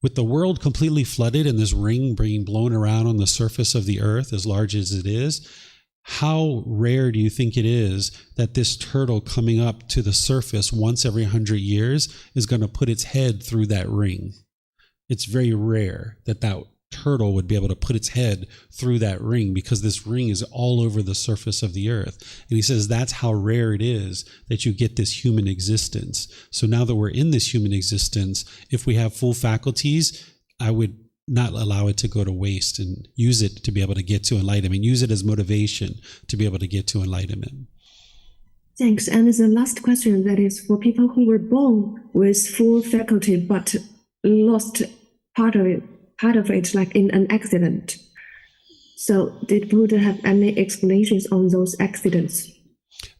With the world completely flooded and this ring being blown around on the surface of the earth as large as it is, how rare do you think it is that this turtle coming up to the surface once every 100 years is going to put its head through that ring? It's very rare that that turtle would be able to put its head through that ring, because this ring is all over the surface of the earth. And he says that's how rare it is that you get this human existence. So now that we're in this human existence, if we have full faculties, I would not allow it to go to waste, and use it to be able to get to enlightenment. Use it as motivation to be able to get to enlightenment. Thanks. And the last question, that is for people who were born with full faculty but lost part of it, like in an accident. So did Buddha have any explanations on those accidents?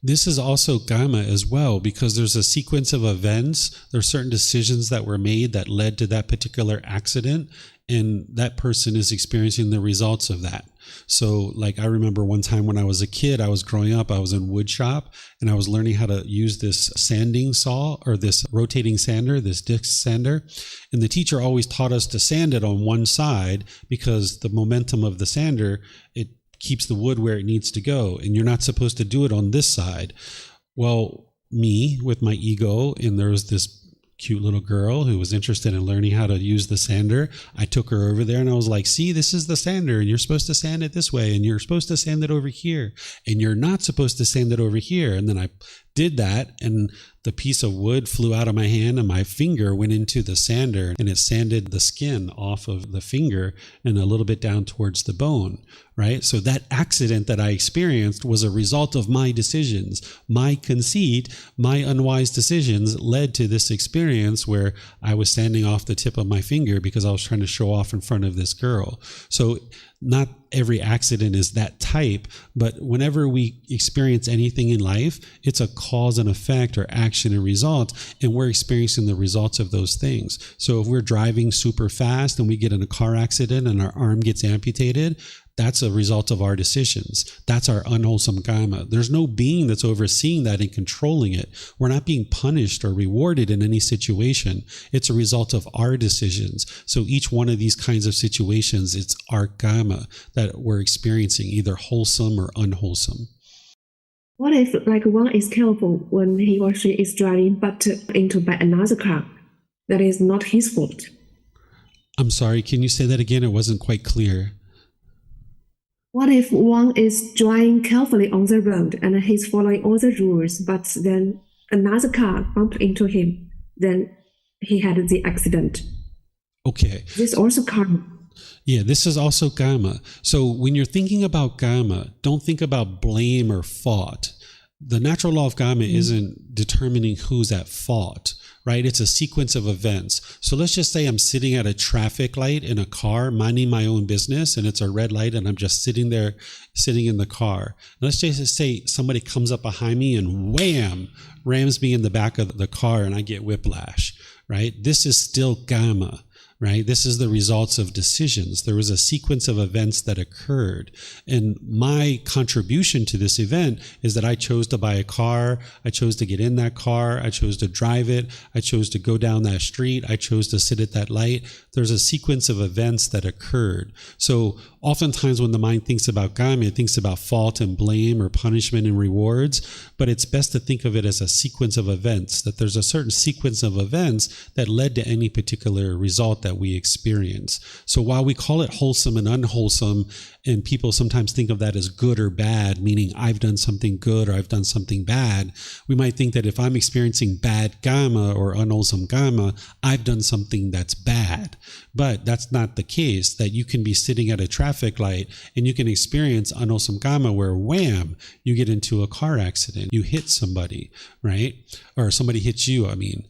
This is also gamma as well, because there's a sequence of events. There are certain decisions that were made that led to that particular accident, and that person is experiencing the results of that. So like I remember one time when I was a kid, I was growing up, I was in wood shop, and I was learning how to use this sanding saw, or this rotating sander, this disc sander. And the teacher always taught us to sand it on one side, because the momentum of the sander, it keeps the wood where it needs to go, and you're not supposed to do it on this side. Well, me with my ego, and there was this cute little girl who was interested in learning how to use the sander. I took her over there and I was like, see, this is the sander, and you're supposed to sand it this way, and you're supposed to sand it over here, and you're not supposed to sand it over here. And then I did that, and the piece of wood flew out of my hand, and my finger went into the sander, and it sanded the skin off of the finger and a little bit down towards the bone, right? So that accident that I experienced was a result of my decisions. My conceit, my unwise decisions led to this experience where I was sanding off the tip of my finger because I was trying to show off in front of this girl. So not every accident is that type, but whenever we experience anything in life, it's a cause and effect, or action and result, and we're experiencing the results of those things. So if we're driving super fast and we get in a car accident and our arm gets amputated, that's a result of our decisions. That's our unwholesome karma. There's no being that's overseeing that and controlling it. We're not being punished or rewarded in any situation. It's a result of our decisions. So each one of these kinds of situations, it's our karma that we're experiencing, either wholesome or unwholesome. What if like one is careful when he or she is driving but into by another car? That is not his fault. I'm sorry, can you say that again? It wasn't quite clear. What if one is driving carefully on the road and he's following all the rules, but then another car bumped into him? Then he had the accident. Okay. This is also karma. Yeah, this is also karma. So when you're thinking about karma, don't think about blame or fault. The natural law of karma isn't determining who's at fault, right? It's a sequence of events. So let's just say I'm sitting at a traffic light in a car, minding my own business, and it's a red light, and I'm just sitting there, sitting in the car. Let's just say somebody comes up behind me and wham, rams me in the back of the car, and I get whiplash, right? This is still karma. Right? This is the results of decisions. There was a sequence of events that occurred. And my contribution to this event is that I chose to buy a car. I chose to get in that car. I chose to drive it. I chose to go down that street. I chose to sit at that light. There's a sequence of events that occurred. So oftentimes when the mind thinks about karma, it thinks about fault and blame or punishment and rewards. But it's best to think of it as a sequence of events, that there's a certain sequence of events that led to any particular result that we experience. So while we call it wholesome and unwholesome, and people sometimes think of that as good or bad, meaning I've done something good or I've done something bad, we might think that if I'm experiencing bad karma or unwholesome karma, I've done something that's bad. But that's not the case, that you can be sitting at a traffic light and you can experience unwholesome karma where wham, you get into a car accident, you hit somebody, right? Or somebody hits you, I mean.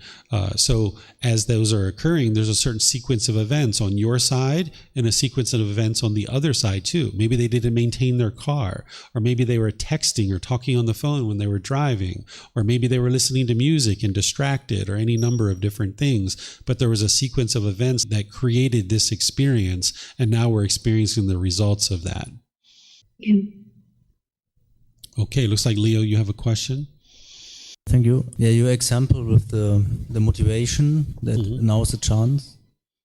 So as those are occurring, there's a certain sequence of events on your side and a sequence of events on the other side too. Maybe they didn't maintain their car, or maybe they were texting or talking on the phone when they were driving, or maybe they were listening to music and distracted, or any number of different things. But there was a sequence of events that created this experience, and now we're experiencing the results of that. Yeah. Okay, looks like Leo, you have a question? Thank you. Yeah, your example with the motivation that now is a chance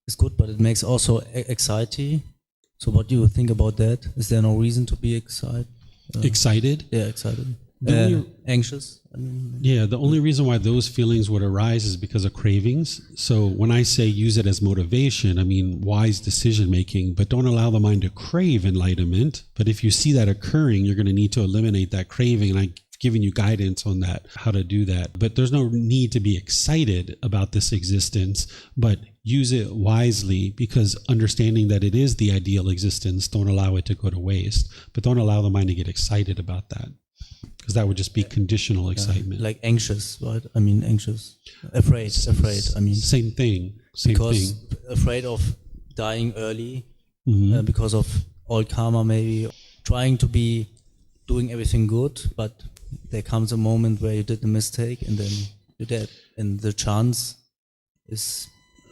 is good, but it makes also anxiety. So what do you think about that? Is there no reason to be excited? Excited? Yeah, excited. Anxious? Yeah, the only reason why those feelings would arise is because of cravings. So when I say use it as motivation, I mean wise decision making, but don't allow the mind to crave enlightenment. But if you see that occurring, you're going to need to eliminate that craving. And I've given you guidance on that, how to do that. But there's no need to be excited about this existence, but use it wisely, because understanding that it is the ideal existence, don't allow it to go to waste. But don't allow the mind to get excited about that, because that would just be conditional excitement. Like anxious, right? I mean, anxious. Afraid, I mean. Same thing. Because afraid of dying early, because of all karma maybe. Trying to be doing everything good, but there comes a moment where you did a mistake and then you're dead. And the chance is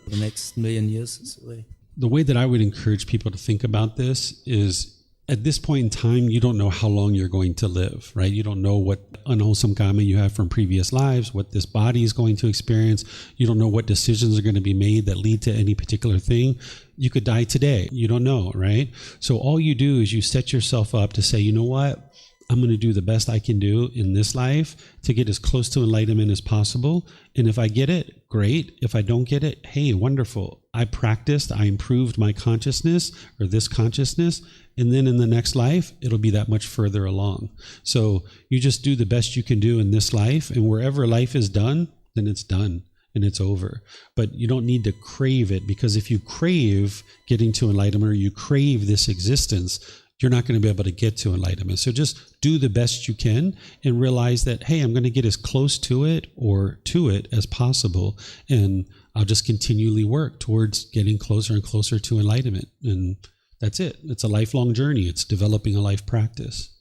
the next million years is away. The way that I would encourage people to think about this is, at this point in time, you don't know how long you're going to live, right? You don't know what unwholesome karma you have from previous lives, what this body is going to experience. You don't know what decisions are going to be made that lead to any particular thing. You could die today. You don't know, right? So all you do is you set yourself up to say, you know what? I'm going to do the best I can do in this life to get as close to enlightenment as possible. And if I get it, great. If I don't get it, hey, wonderful. I practiced, I improved my consciousness or this consciousness. And then in the next life, it'll be that much further along. So you just do the best you can do in this life. And wherever life is done, then it's done and it's over. But you don't need to crave it, because if you crave getting to enlightenment or you crave this existence, you're not going to be able to get to enlightenment. So just do the best you can and realize that, hey, I'm going to get as close to it or to it as possible. And I'll just continually work towards getting closer and closer to enlightenment. And that's it. It's a lifelong journey. It's developing a life practice.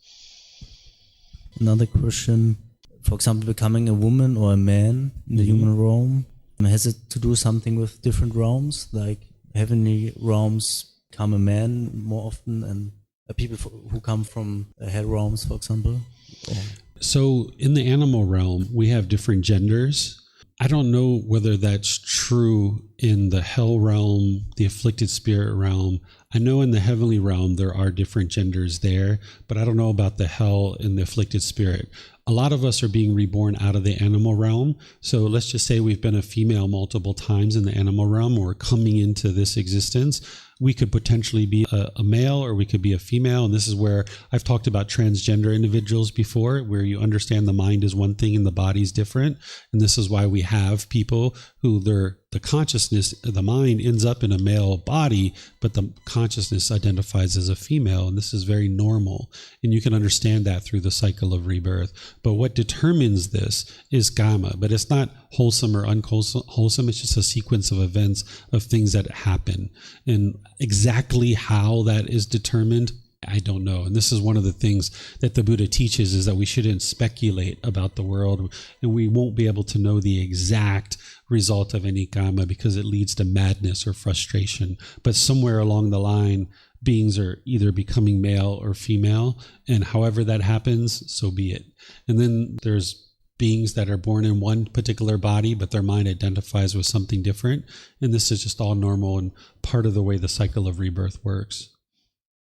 Another question, for example, becoming a woman or a man in the human realm, has it to do something with different realms, like heavenly realms become a man more often, and people who come from hell realms, for example? So in the animal realm, we have different genders. I don't know whether that's true in the hell realm, the afflicted spirit realm. I know in the heavenly realm, there are different genders there, but I don't know about the hell and the afflicted spirit. A lot of us are being reborn out of the animal realm. So let's just say we've been a female multiple times in the animal realm, or coming into this existence. we could potentially be a male or we could be a female. And this is where I've talked about transgender individuals before, where you understand the mind is one thing and the body is different. And this is why we have people who the consciousness, the mind ends up in a male body, but the consciousness identifies as a female. And this is very normal. And you can understand that through the cycle of rebirth. But what determines this is karma. But it's not wholesome or unwholesome. It's just a sequence of events, of things that happen. And exactly how that is determined, I don't know. And this is one of the things that the Buddha teaches, is that we shouldn't speculate about the world, and we won't be able to know the exact result of any karma because it leads to madness or frustration. But somewhere along the line, beings are either becoming male or female, and however that happens, so be it. And then there's beings that are born in one particular body, but their mind identifies with something different. And this is just all normal and part of the way the cycle of rebirth works.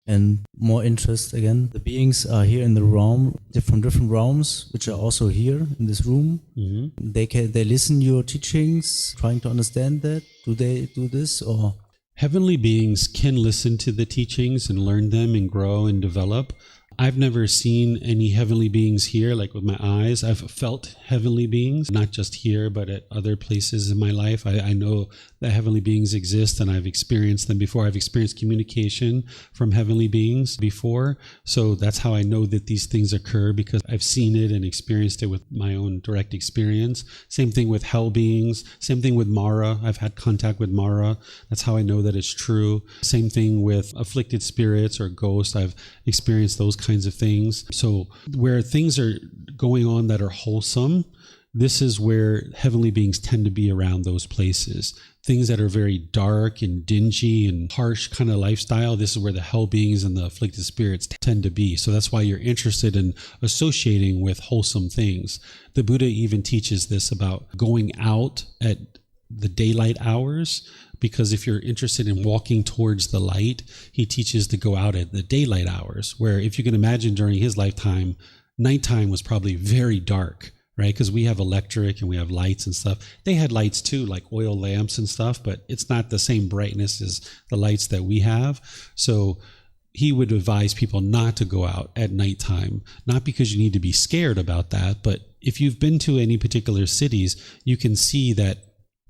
And more interest again, the beings are here in the realm, from different realms, which are also here in this room. Mm-hmm. They listen your teachings, trying to understand that. Do they do this, or? Heavenly beings can listen to the teachings and learn them and grow and develop. I've never seen any heavenly beings here, like with my eyes. I've felt heavenly beings, not just here, but at other places in my life. I know that heavenly beings exist, and I've experienced them before. I've experienced communication from heavenly beings before. So that's how I know that these things occur, because I've seen it and experienced it with my own direct experience. Same thing with hell beings. Same thing with Mara. I've had contact with Mara. That's how I know that it's true. Same thing with afflicted spirits or ghosts. I've experienced those kinds of things. So where things are going on that are wholesome, this is where heavenly beings tend to be around those places. Things that are very dark and dingy and harsh kind of lifestyle, this is where the hell beings and the afflicted spirits tend to be. So that's why you're interested in associating with wholesome things. The Buddha even teaches this about going out at the daylight hours, because if you're interested in walking towards the light, he teaches to go out at the daylight hours, where if you can imagine during his lifetime, nighttime was probably very dark, right? Because we have electric and we have lights and stuff. They had lights too, like oil lamps and stuff, but it's not the same brightness as the lights that we have. So he would advise people not to go out at nighttime, not because you need to be scared about that, but if you've been to any particular cities, you can see that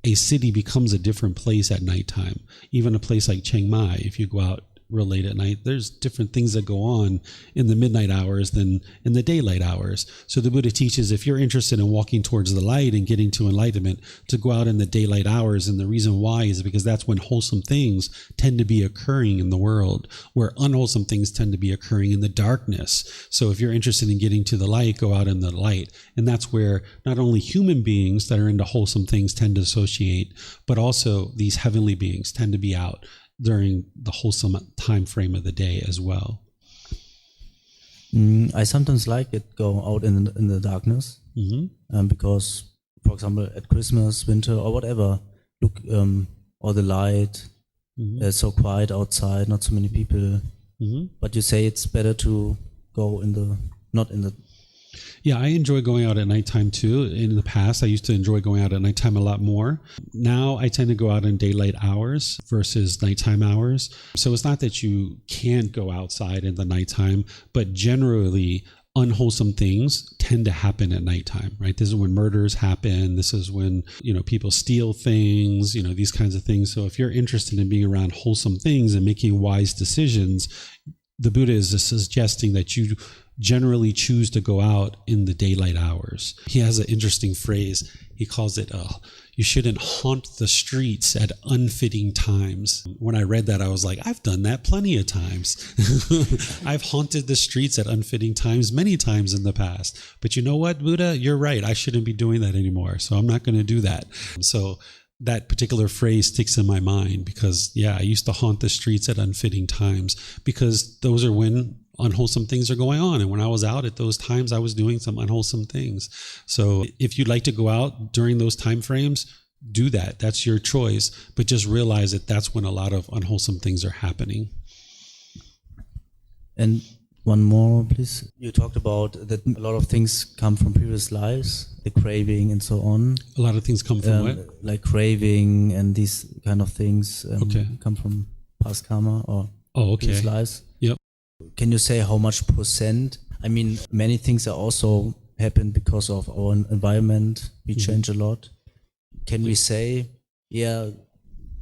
a city becomes a different place at nighttime. Even a place like Chiang Mai, if you go out real late at night, there's different things that go on in the midnight hours than in the daylight hours. So the Buddha teaches, if you're interested in walking towards the light and getting to enlightenment, to go out in the daylight hours. And the reason why is because that's when wholesome things tend to be occurring in the world, where unwholesome things tend to be occurring in the darkness. So if you're interested in getting to the light, go out in the light. And that's where not only human beings that are into wholesome things tend to associate, but also these heavenly beings tend to be out during the wholesome time frame of the day as well. I sometimes like it, go out in the darkness, because, for example, at Christmas, winter, or whatever, look, or the light, it's so quiet outside, not so many people. But you say it's better to go not in the. Yeah, I enjoy going out at nighttime too. In the past, I used to enjoy going out at nighttime a lot more. Now I tend to go out in daylight hours versus nighttime hours. So it's not that you can't go outside in the nighttime, but generally unwholesome things tend to happen at nighttime, right? This is when murders happen. This is when, people steal things, these kinds of things. So if you're interested in being around wholesome things and making wise decisions, the Buddha is suggesting that you generally choose to go out in the daylight hours. He has an interesting phrase. He calls it, you shouldn't haunt the streets at unfitting times. When I read that, I was like, I've done that plenty of times. I've haunted the streets at unfitting times many times in the past. But you know what, Buddha? You're right. I shouldn't be doing that anymore. So I'm not going to do that. So that particular phrase sticks in my mind because, I used to haunt the streets at unfitting times because those are when unwholesome things are going on. And when I was out at those times, I was doing some unwholesome things. So if you'd like to go out during those time frames, do that. That's your choice. But just realize that that's when a lot of unwholesome things are happening. And one more, please. You talked about that a lot of things come from previous lives, the craving and so on. A lot of things come from what? Like craving and these kind of things come from past karma or Oh, okay. previous lives. Yep. Can you say how much percent? I mean, many things are also happen because of our environment. We change a lot. Can we say, yeah,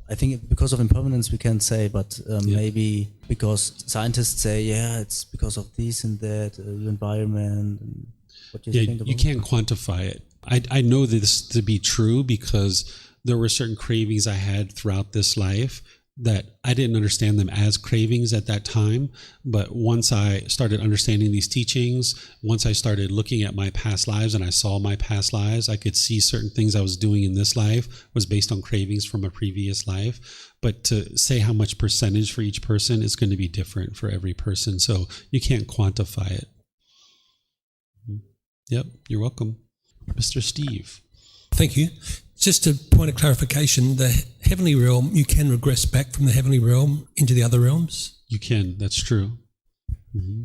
I think because of impermanence we can say, but maybe because scientists say, yeah, it's because of this and that, your environment. And what do you think about you can't quantify it. I know this to be true because there were certain cravings I had throughout this life that I didn't understand them as cravings at that time. But once I started understanding these teachings, once I started looking at my past lives and I saw my past lives, I could see certain things I was doing in this life was based on cravings from a previous life. But to say how much percentage for each person is going to be different for every person. So you can't quantify it. Yep, you're welcome. Mr. Steve. Thank you. Just a point of clarification, the heavenly realm, you can regress back from the heavenly realm into the other realms? You can, that's true. Mm-hmm.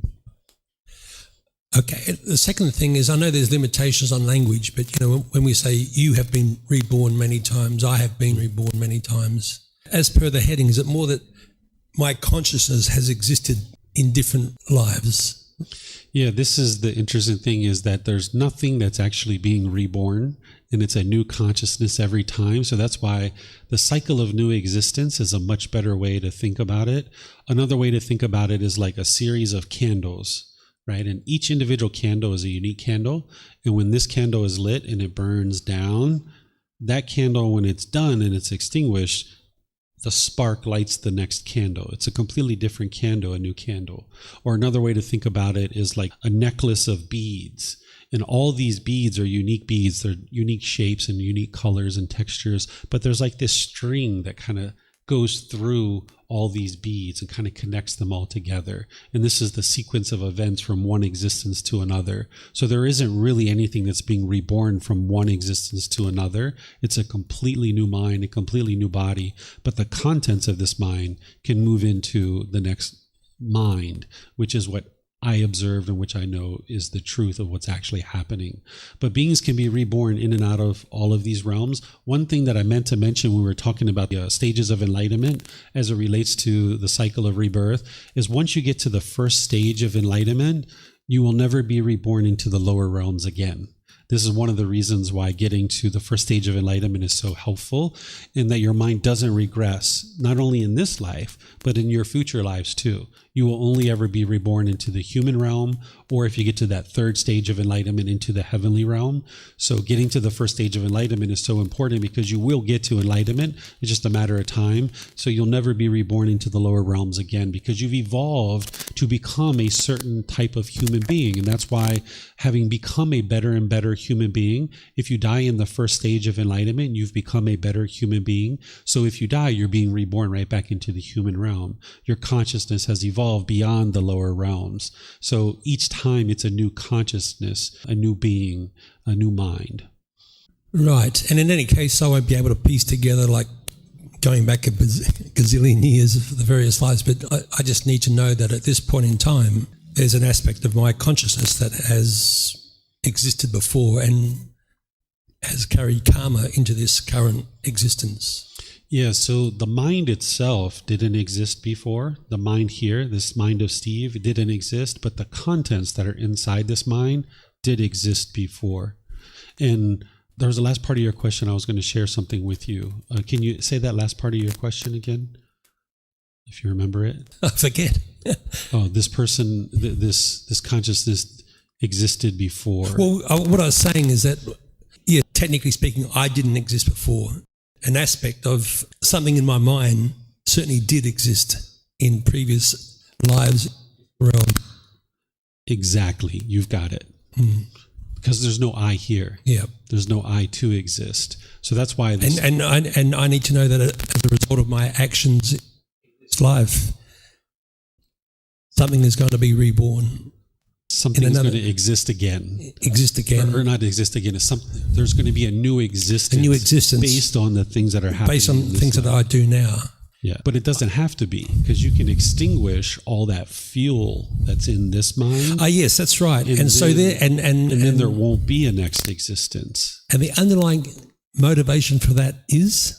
Okay, the second thing is, I know there's limitations on language, but when we say you have been reborn many times, I have been reborn many times, as per the heading, is it more that my consciousness has existed in different lives? Yeah, this is the interesting thing, is that there's nothing that's actually being reborn, and it's a new consciousness every time. So that's why the cycle of new existence is a much better way to think about it. Another way to think about it is like a series of candles, right? And each individual candle is a unique candle. And when this candle is lit and it burns down, that candle, when it's done and it's extinguished, the spark lights the next candle. It's a completely different candle, a new candle. Or another way to think about it is like a necklace of beads. And all these beads are unique beads. They're unique shapes and unique colors and textures. But there's like this string that kind of goes through all these beads and kind of connects them all together. And this is the sequence of events from one existence to another. So there isn't really anything that's being reborn from one existence to another. It's a completely new mind, a completely new body. But the contents of this mind can move into the next mind, which is what I observed and which I know is the truth of what's actually happening. But beings can be reborn in and out of all of these realms. One thing that I meant to mention when we were talking about the stages of enlightenment as it relates to the cycle of rebirth is once you get to the first stage of enlightenment, you will never be reborn into the lower realms again. This is one of the reasons why getting to the first stage of enlightenment is so helpful, in that your mind doesn't regress, not only in this life, but in your future lives too. You will only ever be reborn into the human realm, or if you get to that third stage of enlightenment, into the heavenly realm. So getting to the first stage of enlightenment is so important because you will get to enlightenment. It's just a matter of time. So you'll never be reborn into the lower realms again because you've evolved to become a certain type of human being. And that's why, having become a better and better human being, if you die in the first stage of enlightenment, you've become a better human being. So if you die, you're being reborn right back into the human realm. Your consciousness has evolved beyond the lower realms. So each time it's a new consciousness, a new being, a new mind. Right. And in any case, I won't be able to piece together, like going back a gazillion years of the various lives, but I just need to know that at this point in time, there's an aspect of my consciousness that has existed before and has carried karma into this current existence. Yeah, so the mind itself didn't exist before. The mind here, this mind of Steve, didn't exist, but the contents that are inside this mind did exist before. And there was the last part of your question. I was going to share something with you. Can you say that last part of your question again, if you remember it? I forget. Oh, this person, this consciousness existed before. Well, what I was saying is that, yeah, technically speaking, I didn't exist before. An aspect of something in my mind certainly did exist in previous lives realm. Exactly. You've got it. Because there's no I here. Yeah. There's no I to exist. So that's why this... And I need to know that as a result of my actions in this life, something is going to be reborn. Something's going to exist again. Or not exist again. There's going to be a new existence. A new existence. Based on the things that are happening. Based on things that I do now. Yeah. But it doesn't have to be, because you can extinguish all that fuel that's in this mind. Ah, yes, that's right. And then there won't be a next existence. And the underlying motivation for that is?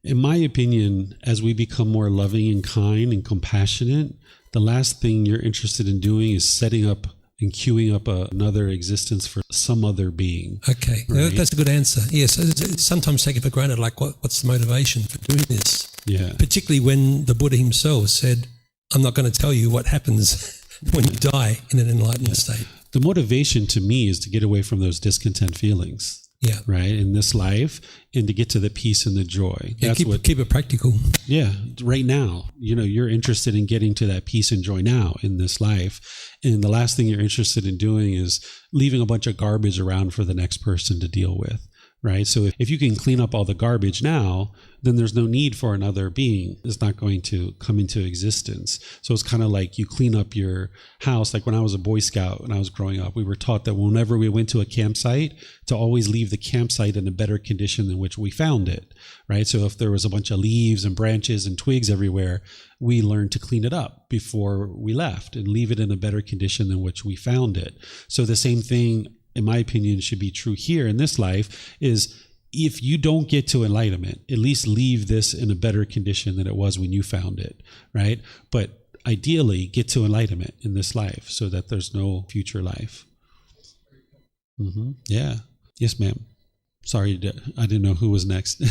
In my opinion, as we become more loving and kind and compassionate, the last thing you're interested in doing is setting up and queuing up another existence for some other being. Okay, right? That's a good answer. Yes, it's sometimes taken for granted, like what's the motivation for doing this? Yeah. Particularly when the Buddha himself said, I'm not going to tell you what happens when you die in an enlightened state. The motivation to me is to get away from those discontent feelings. Yeah. Right. In this life, and to get to the peace and the joy. Yeah, keep it practical. Yeah. Right now, you're interested in getting to that peace and joy now in this life. And the last thing you're interested in doing is leaving a bunch of garbage around for the next person to deal with. Right. So if you can clean up all the garbage now, then there's no need for another being. It's not going to come into existence. So it's kind of like you clean up your house. Like when I was a Boy Scout, when I was growing up, we were taught that whenever we went to a campsite, to always leave the campsite in a better condition than which we found it. Right. So if there was a bunch of leaves and branches and twigs everywhere, we learned to clean it up before we left and leave it in a better condition than which we found it. So the same thing, in my opinion, should be true here in this life is if you don't get to enlightenment, at least leave this in a better condition than it was when you found it, right? But ideally, get to enlightenment in this life so that there's no future life. Mm-hmm. Yeah. Yes, ma'am. Sorry, I didn't know who was next.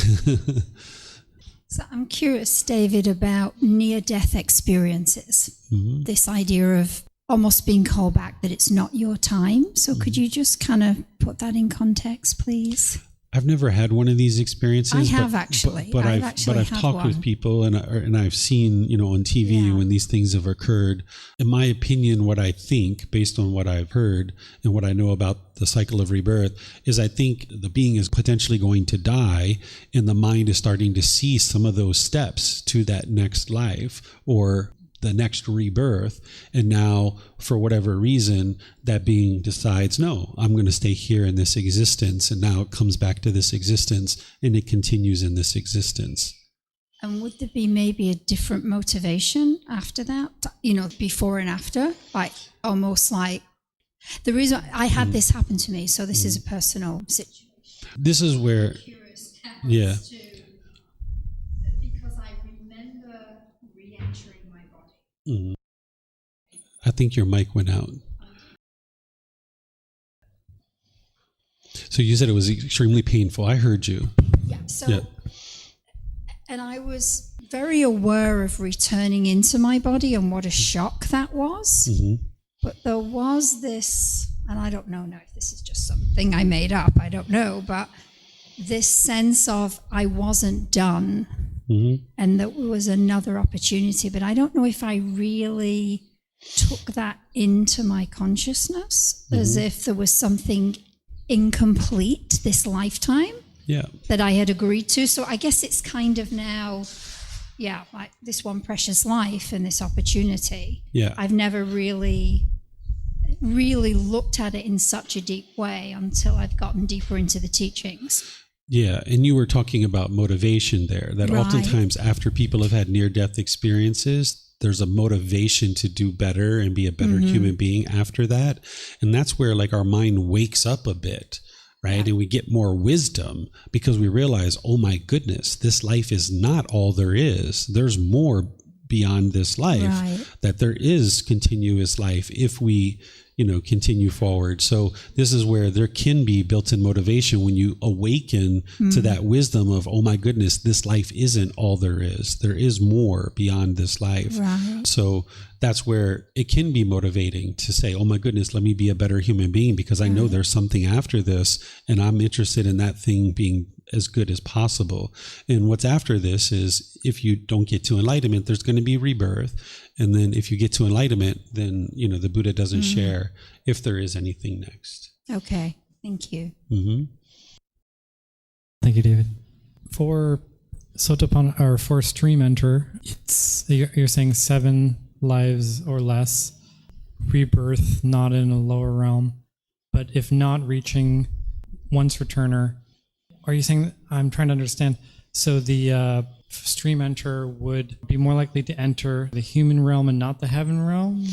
So I'm curious, David, about near-death experiences. Mm-hmm. This idea of almost being called back, that it's not your time. So could you just kind of put that in context, please? I've never had one of these experiences. I have actually. But I've talked with people and I've seen, on TV when these things have occurred. In my opinion, what I think, based on what I've heard and what I know about the cycle of rebirth, is I think the being is potentially going to die and the mind is starting to see some of those steps to that next life or the next rebirth. And now, for whatever reason, that being decides, no, I'm going to stay here in this existence. And now it comes back to this existence and it continues in this existence. And would there be maybe a different motivation after that, before and after? Like, almost like, the reason I had this happen to me, so this is a personal situation. This is where, yeah. Because I remember re-entering my body. Mm-hmm. I think your mic went out. So you said it was extremely painful. I heard you. Yeah. So, and I was very aware of returning into my body and what a shock that was. Mm-hmm. But there was this, and I don't know now if this is just something I made up, I don't know, but this sense of I wasn't done. Mm-hmm. And that was another opportunity, but I don't know if I really took that into my consciousness as if there was something incomplete this lifetime that I had agreed to. So I guess it's kind of now, like this one precious life and this opportunity. Yeah. I've never really looked at it in such a deep way until I've gotten deeper into the teachings. Yeah, and you were talking about motivation there, that oftentimes after people have had near-death experiences, there's a motivation to do better and be a better human being after that. And that's where like our mind wakes up a bit, right? And we get more wisdom because we realize, oh my goodness, this life is not all there is. There's more beyond this life, that there is continuous life if we continue forward. So this is where there can be built-in motivation when you awaken to that wisdom of, oh my goodness, this life isn't all there is. There is more beyond this life. Right. So that's where it can be motivating to say, oh my goodness, let me be a better human being because I know there's something after this and I'm interested in that thing being as good as possible. And what's after this is if you don't get to enlightenment, there's going to be rebirth. And then if you get to enlightenment, then, the Buddha doesn't share if there is anything next. Okay. Thank you. Mm-hmm. Thank you, David. For Sotapanna, or for stream enter, you're saying 7 lives or less, rebirth, not in a lower realm. But if not reaching once returner, are you saying, I'm trying to understand, so the stream enter would be more likely to enter the human realm and not the heaven realm?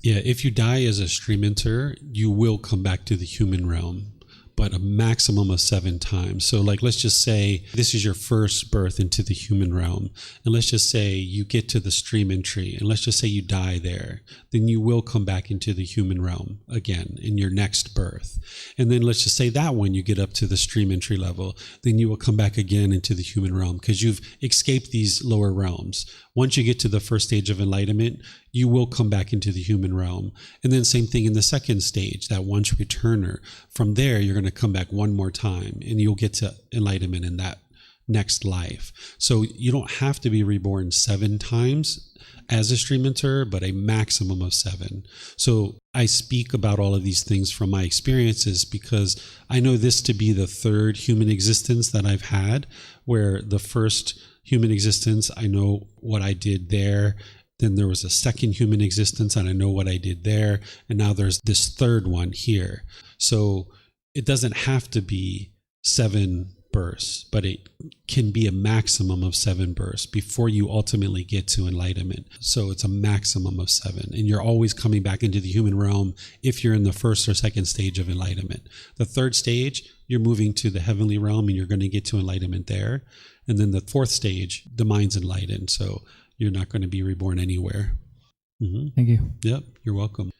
Yeah, if you die as a stream enter, you will come back to the human realm. but a maximum of 7 times. So like, let's just say this is your first birth into the human realm. And let's just say you get to the stream entry, and let's just say you die there. Then you will come back into the human realm again in your next birth. And then let's just say that when you get up to the stream entry level, then you will come back again into the human realm because you've escaped these lower realms. Once you get to the first stage of enlightenment, you will come back into the human realm. And then same thing in the second stage, that once returner. From there, you're going to come back one more time and you'll get to enlightenment in that next life. So you don't have to be reborn 7 times as a stream enterer, but a maximum of 7. So I speak about all of these things from my experiences because I know this to be the 3rd human existence that I've had, where the first human existence, I know what I did there. Then there was a second human existence and I know what I did there. And now there's this 3rd one here. So it doesn't have to be 7 births, but it can be a maximum of 7 births before you ultimately get to enlightenment. So it's a maximum of 7. And you're always coming back into the human realm if you're in the 1st or 2nd stage of enlightenment. The 3rd stage, you're moving to the heavenly realm and you're going to get to enlightenment there. And then the 4th stage, the mind's enlightened. So you're not going to be reborn anywhere. Thank you. Yep, you're welcome.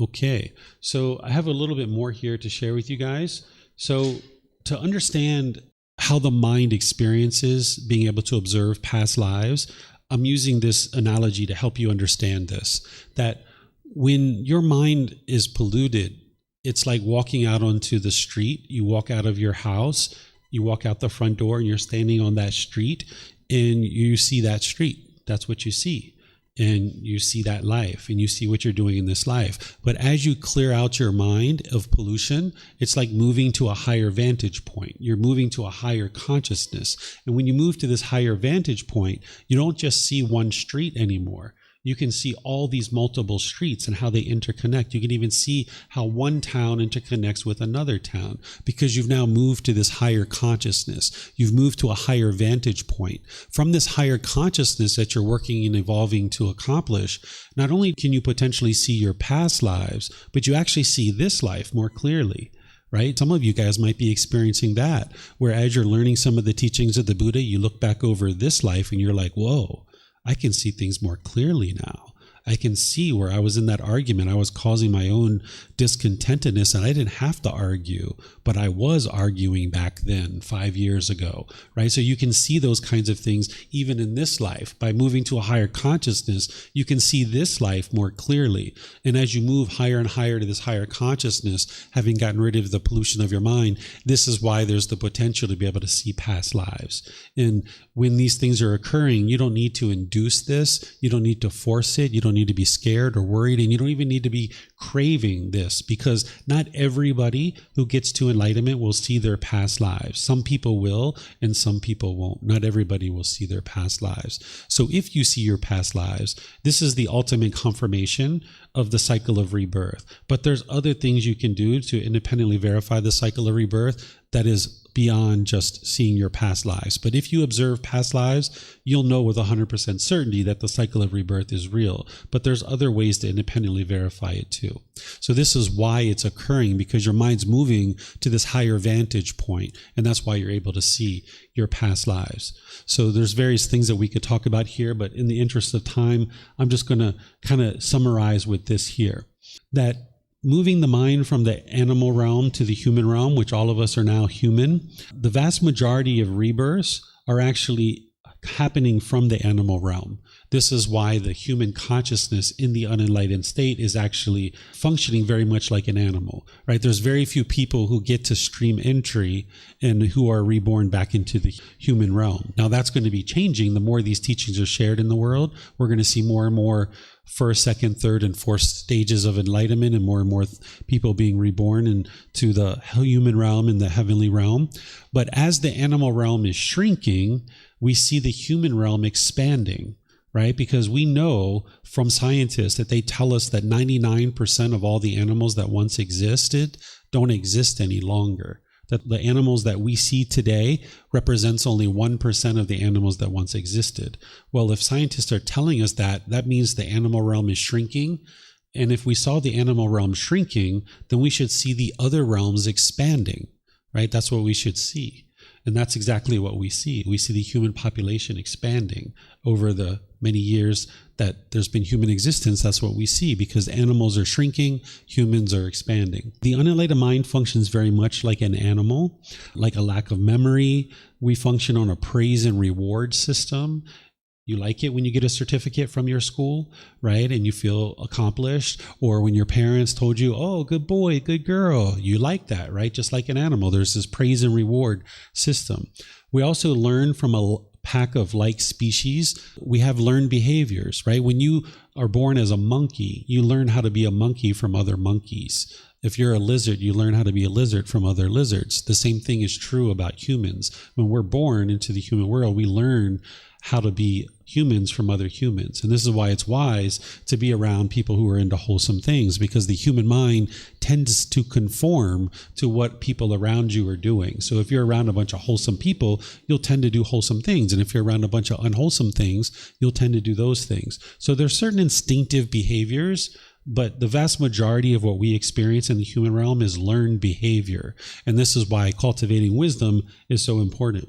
Okay, so I have a little bit more here to share with you guys. So to understand how the mind experiences being able to observe past lives, I'm using this analogy to help you understand this, that when your mind is polluted, it's like walking out onto the street. You walk out of your house, you walk out the front door and you're standing on that street and you see that street. That's what you see. And you see that life and you see what you're doing in this life. But as you clear out your mind of pollution, it's like moving to a higher vantage point. You're moving to a higher consciousness. And when you move to this higher vantage point, you don't just see one street anymore. You can see all these multiple streets and how they interconnect. You can even see how one town interconnects with another town because you've now moved to this higher consciousness. You've moved to a higher vantage point. From this higher consciousness that you're working and evolving to accomplish, not only can you potentially see your past lives, but you actually see this life more clearly. Right? Some of you guys might be experiencing that, where as you're learning some of the teachings of the Buddha, you look back over this life and you're like, whoa, I can see things more clearly now. I can see where I was in that argument. I was causing my own discontentedness and I didn't have to argue, but I was arguing back then 5 years ago, right? So you can see those kinds of things even in this life. By moving to a higher consciousness, you can see this life more clearly. And as you move higher and higher to this higher consciousness, having gotten rid of the pollution of your mind, this is why there's the potential to be able to see past lives. And when these things are occurring, you don't need to induce this. You don't need to force it. You don't need to be scared or worried, and you don't even need to be craving this, because not everybody who gets to enlightenment will see their past lives. Some people will and some people won't. Not everybody will see their past lives. So if you see your past lives, this is the ultimate confirmation of the cycle of rebirth. But there's other things you can do to independently verify the cycle of rebirth that is beyond just seeing your past lives. But if you observe past lives, you'll know with 100% certainty that the cycle of rebirth is real. But there's other ways to independently verify it too. So this is why it's occurring, because your mind's moving to this higher vantage point, and that's why you're able to see your past lives. So there's various things that we could talk about here, but in the interest of time, I'm just going to kind of summarize with this here. That moving the mind from the animal realm to the human realm, which all of us are now human, the vast majority of rebirths are actually happening from the animal realm. This is why the human consciousness in the unenlightened state is actually functioning very much like an animal, right? There's very few people who get to stream entry and who are reborn back into the human realm. Now that's going to be changing. The more these teachings are shared in the world, we're going to see more and more first, second, third, and fourth stages of enlightenment, and more people being reborn into the human realm and the heavenly realm. But as the animal realm is shrinking, we see the human realm expanding, right? Because we know from scientists that they tell us that 99% of all the animals that once existed don't exist any longer. That the animals that we see today represents only 1% of the animals that once existed. Well, if scientists are telling us that, that means the animal realm is shrinking, And if we saw the animal realm shrinking, then we should see the other realms expanding, right? That's what we should see. And that's exactly what we see. We see the human population expanding over the many years that there's been human existence. That's what we see, because animals are shrinking, humans are expanding. The unenlightened mind functions very much like an animal, like a lack of memory. We function on a praise and reward system. You like it when you get a certificate from your school, right? And you feel accomplished. Or when your parents told you, oh, good boy, good girl. You like that, right? Just like an animal, there's this praise and reward system. We also learn from a pack of like species. We have learned behaviors, right? When you are born as a monkey, you learn how to be a monkey from other monkeys. If you're a lizard, you learn how to be a lizard from other lizards. The same thing is true about humans. When we're born into the human world, we learn how to be humans from other humans. And this is why it's wise to be around people who are into wholesome things, because the human mind tends to conform to what people around you are doing. So if you're around a bunch of wholesome people, you'll tend to do wholesome things. And if you're around a bunch of unwholesome things, you'll tend to do those things. So there's certain instinctive behaviors, but the vast majority of what we experience in the human realm is learned behavior. And this is why cultivating wisdom is so important.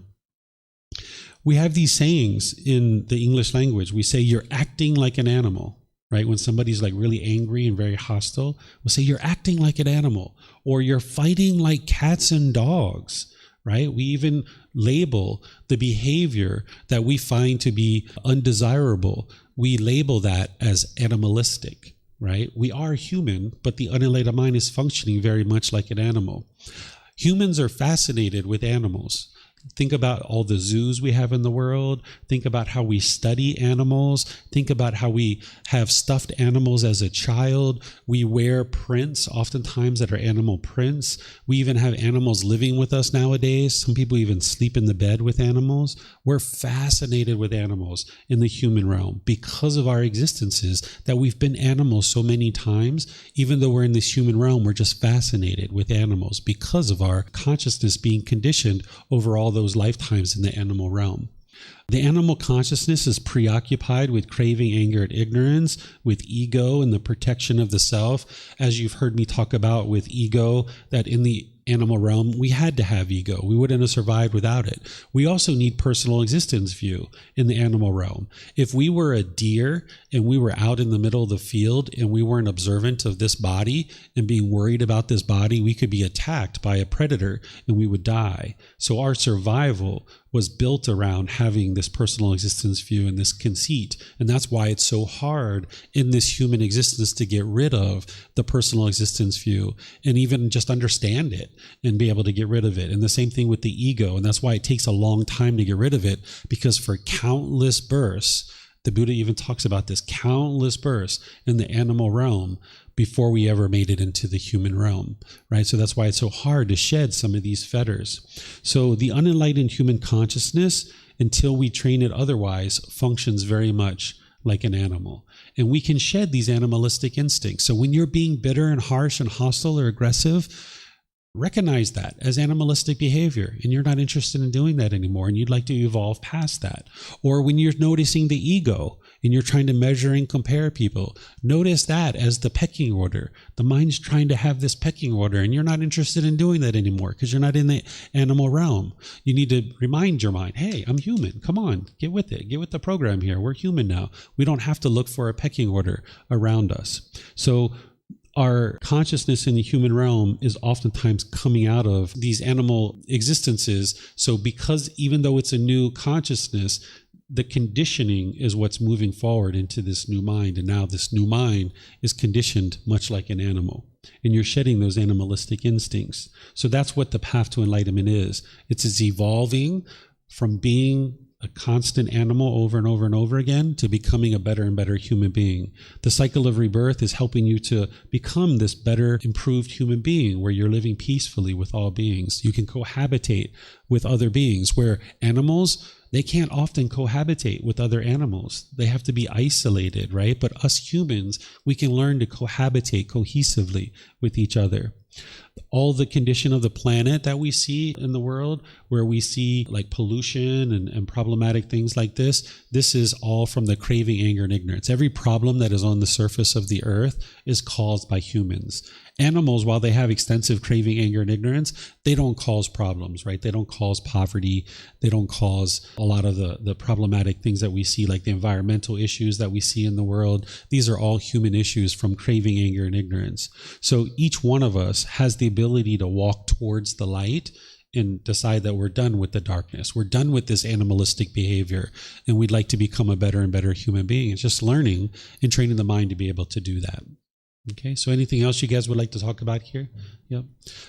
We have these sayings in the English language. We say, you're acting like an animal, right? When somebody's like really angry and very hostile, we'll say, you're acting like an animal, or you're fighting like cats and dogs, right? We even label the behavior that we find to be undesirable. We label that as animalistic, right? We are human, but the unenlightened mind is functioning very much like an animal. Humans are fascinated with animals. Think about all the zoos we have in the world. Think about how we study animals. Think about how we have stuffed animals as a child. We wear prints, oftentimes that are animal prints. We even have animals living with us nowadays. Some people even sleep in the bed with animals. We're fascinated with animals in the human realm because of our existences, that we've been animals so many times. Even though we're in this human realm, we're just fascinated with animals because of our consciousness being conditioned over all those lifetimes in the animal realm. The animal consciousness is preoccupied with craving, anger, and ignorance, with ego and the protection of the self. As you've heard me talk about with ego, that in the animal realm, we had to have ego. We wouldn't have survived without it. We also need personal existence view in the animal realm. If we were a deer and we were out in the middle of the field and we weren't observant of this body and being worried about this body, we could be attacked by a predator and we would die. So our survival was built around having this personal existence view and this conceit. And that's why it's so hard in this human existence to get rid of the personal existence view and even just understand it and be able to get rid of it. And the same thing with the ego. And that's why it takes a long time to get rid of it, because for countless births, the Buddha even talks about this, countless births in the animal realm before we ever made it into the human realm, right? So that's why it's so hard to shed some of these fetters. So the unenlightened human consciousness, until we train it otherwise, functions very much like an animal. And we can shed these animalistic instincts. So when you're being bitter and harsh and hostile or aggressive, recognize that as animalistic behavior, and you're not interested in doing that anymore, and you'd like to evolve past that. Or when you're noticing the ego and you're trying to measure and compare people, notice that as the pecking order. The mind's trying to have this pecking order, and you're not interested in doing that anymore because you're not in the animal realm. You need to remind your mind, hey, I'm human. Come on, get with it. Get with the program here. We're human now. We don't have to look for a pecking order around us. So our consciousness in the human realm is oftentimes coming out of these animal existences. So because even though it's a new consciousness, the conditioning is what's moving forward into this new mind. And now this new mind is conditioned much like an animal. And you're shedding those animalistic instincts. So that's what the path to enlightenment is. It's evolving from being a constant animal over and over and over again to becoming a better and better human being. The cycle of rebirth is helping you to become this better, improved human being where you're living peacefully with all beings. You can cohabitate with other beings, where animals, they can't often cohabitate with other animals. They have to be isolated, right? But us humans, we can learn to cohabitate cohesively with each other. all the condition of the planet that we see in the world, where we see like pollution and problematic things like this is all from the craving, anger, and ignorance. Every problem that is on the surface of the earth is caused by humans. Animals, while they have extensive craving, anger, and ignorance, they don't cause problems, right? They don't cause poverty. They don't cause a lot of the problematic things that we see, like the environmental issues that we see in the world. These are all human issues from craving, anger, and ignorance. So each one of us has the ability to walk towards the light and decide that we're done with the darkness. We're done with this animalistic behavior, and we'd like to become a better and better human being. It's just learning and training the mind to be able to do that. Okay, so anything else you guys would like to talk about here? Yep.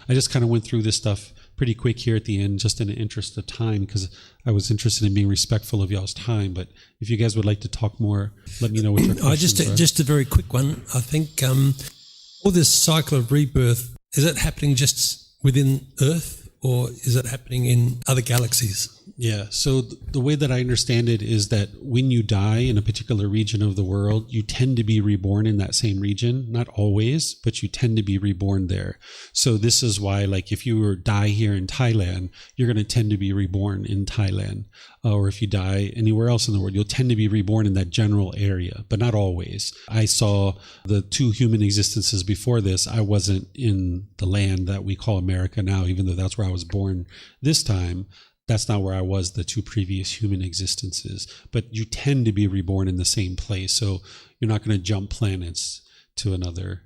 I just kind of went through this stuff pretty quick here at the end, just in the interest of time, because I was interested in being respectful of y'all's time. But if you guys would like to talk more, let me know what your questions are. Just a very quick one. I think all this cycle of rebirth, is it happening just within Earth, or is it happening in other galaxies? Yeah, so the way that I understand it is that when you die in a particular region of the world, you tend to be reborn in that same region. Not always, but you tend to be reborn there. So this is why, like, if you die here in Thailand, you're going to tend to be reborn in Thailand. Or if you die anywhere else in the world, you'll tend to be reborn in that general area, but not always. I saw the 2 human existences before this. I wasn't in the land that we call America now, even though that's where I was born this time. That's not where I was the 2 previous human existences. But you tend to be reborn in the same place. So you're not going to jump planets to another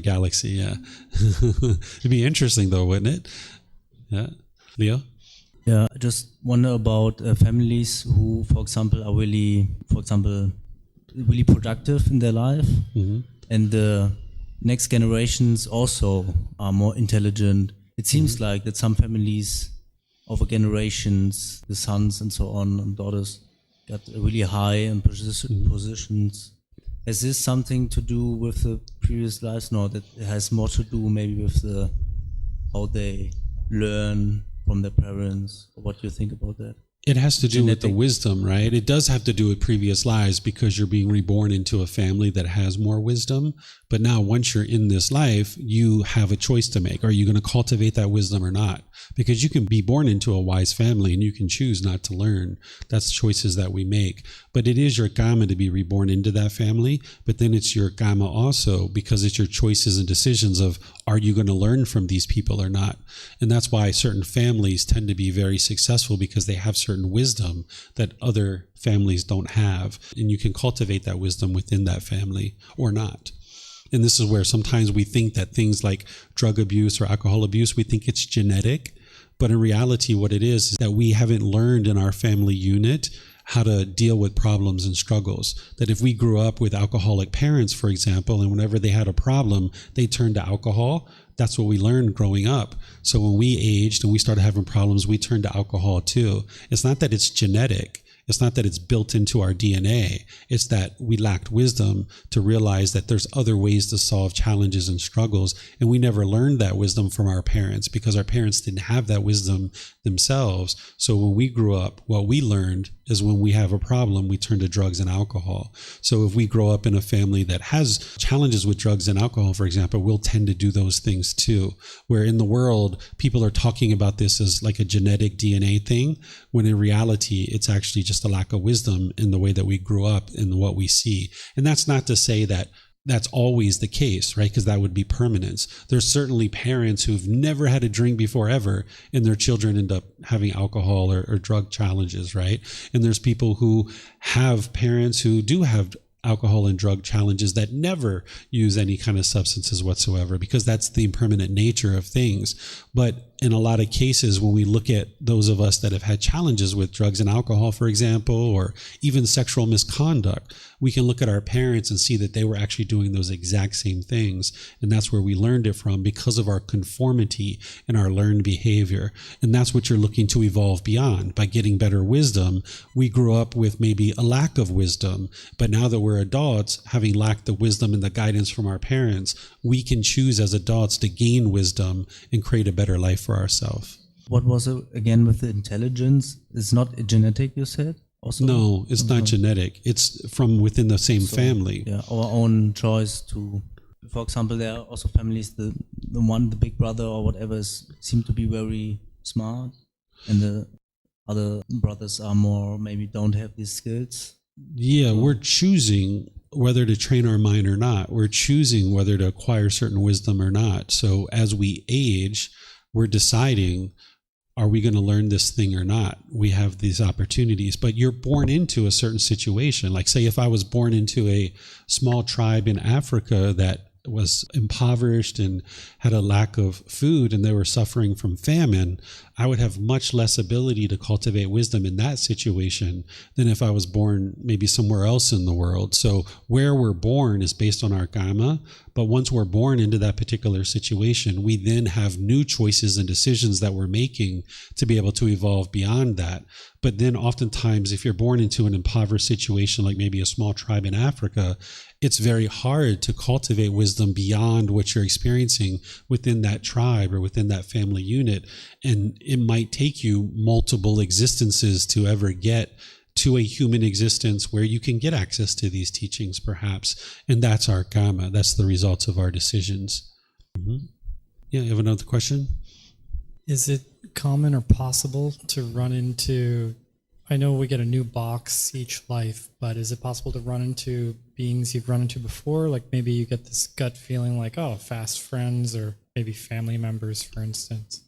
galaxy. Yeah. It'd be interesting though, wouldn't it? Yeah. Leo? Yeah, I just wonder about families who, for example, are really productive in their life. Mm-hmm. And the next generations also are more intelligent. It seems like that some families over generations, the sons and so on and daughters got really high in positions. Has this something to do with the previous lives? No, that it has more to do maybe with how they learn from their parents. What do you think about that? It has to do with the wisdom, right? It does have to do with previous lives, because you're being reborn into a family that has more wisdom. But now once you're in this life, you have a choice to make. Are you going to cultivate that wisdom or not? Because you can be born into a wise family and you can choose not to learn. That's choices that we make. But it is your karma to be reborn into that family. But then it's your karma also, because it's your choices and decisions of, are you going to learn from these people or not? And that's why certain families tend to be very successful, because they have certain wisdom that other families don't have. And you can cultivate that wisdom within that family or not. And this is where sometimes we think that things like drug abuse or alcohol abuse, we think it's genetic. But in reality, what it is that we haven't learned in our family unit how to deal with problems and struggles. That if we grew up with alcoholic parents, for example, and whenever they had a problem, they turned to alcohol, that's what we learned growing up. So when we aged and we started having problems, we turned to alcohol too. It's not that it's genetic. It's not that it's built into our DNA. It's that we lacked wisdom to realize that there's other ways to solve challenges and struggles. And we never learned that wisdom from our parents, because our parents didn't have that wisdom themselves. So when we grew up, what we learned is when we have a problem, we turn to drugs and alcohol. So if we grow up in a family that has challenges with drugs and alcohol, for example, we'll tend to do those things too. Where in the world, people are talking about this as like a genetic DNA thing, when in reality, it's actually just a lack of wisdom in the way that we grew up and what we see. And that's not to say that that's always the case, right? Because that would be permanence. There's certainly parents who've never had a drink before ever, and their children end up having alcohol or drug challenges, right? And there's people who have parents who do have alcohol and drug challenges that never use any kind of substances whatsoever, because that's the impermanent nature of things. But in a lot of cases, when we look at those of us that have had challenges with drugs and alcohol, for example, or even sexual misconduct, we can look at our parents and see that they were actually doing those exact same things. And that's where we learned it from, because of our conformity and our learned behavior. And that's what you're looking to evolve beyond. By getting better wisdom, we grew up with maybe a lack of wisdom, but now that we're adults, having lacked the wisdom and the guidance from our parents, we can choose as adults to gain wisdom and create a better life for ourselves. What was it again with the intelligence? It's not genetic, you said? Also? No, it's not genetic. It's from within the same family. Yeah, our own choice to for example, there are also families, the big brother or whatever seem to be very smart, and the other brothers are more, maybe don't have these skills. Yeah, we're choosing whether to train our mind or not. We're choosing whether to acquire certain wisdom or not. So as we age, we're deciding, are we going to learn this thing or not? We have these opportunities, but you're born into a certain situation. Like, say, if I was born into a small tribe in Africa that was impoverished and had a lack of food and they were suffering from famine, I would have much less ability to cultivate wisdom in that situation than if I was born maybe somewhere else in the world. So where we're born is based on our karma, but once we're born into that particular situation, we then have new choices and decisions that we're making to be able to evolve beyond that. But then oftentimes, if you're born into an impoverished situation, like maybe a small tribe in Africa, it's very hard to cultivate wisdom beyond what you're experiencing within that tribe or within that family unit. And it might take you multiple existences to ever get to a human existence where you can get access to these teachings, perhaps. And that's our karma. That's the results of our decisions. Mm-hmm. Yeah, you have another question? Is it common or possible to run into, I know we get a new box each life, but is it possible to run into beings you've run into before? Like maybe you get this gut feeling like, oh, fast friends or maybe family members, for instance.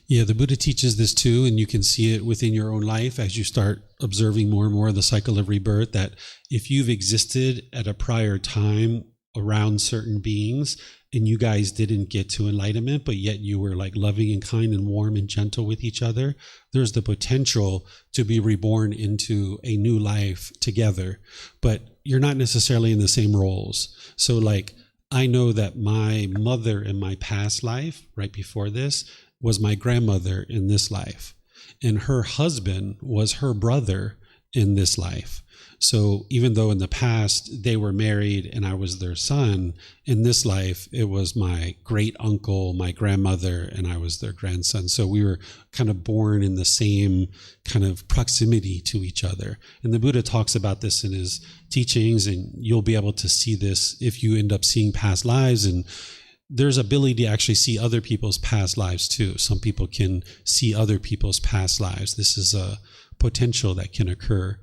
Yeah, the Buddha teaches this too, and you can see it within your own life as you start observing more and more of the cycle of rebirth, that if you've existed at a prior time around certain beings and you guys didn't get to enlightenment, but yet you were like loving and kind and warm and gentle with each other, there's the potential to be reborn into a new life together, but you're not necessarily in the same roles. So like, I know that my mother in my past life, right before this, was my grandmother in this life, and her husband was her brother in this life. So even though in the past they were married and I was their son, in this life it was my great uncle, my grandmother, and I was their grandson. So we were kind of born in the same kind of proximity to each other. And the Buddha talks about this in his teachings, and you'll be able to see this if you end up seeing past lives. And there's ability to actually see other people's past lives too. Some people can see other people's past lives. This is a potential that can occur.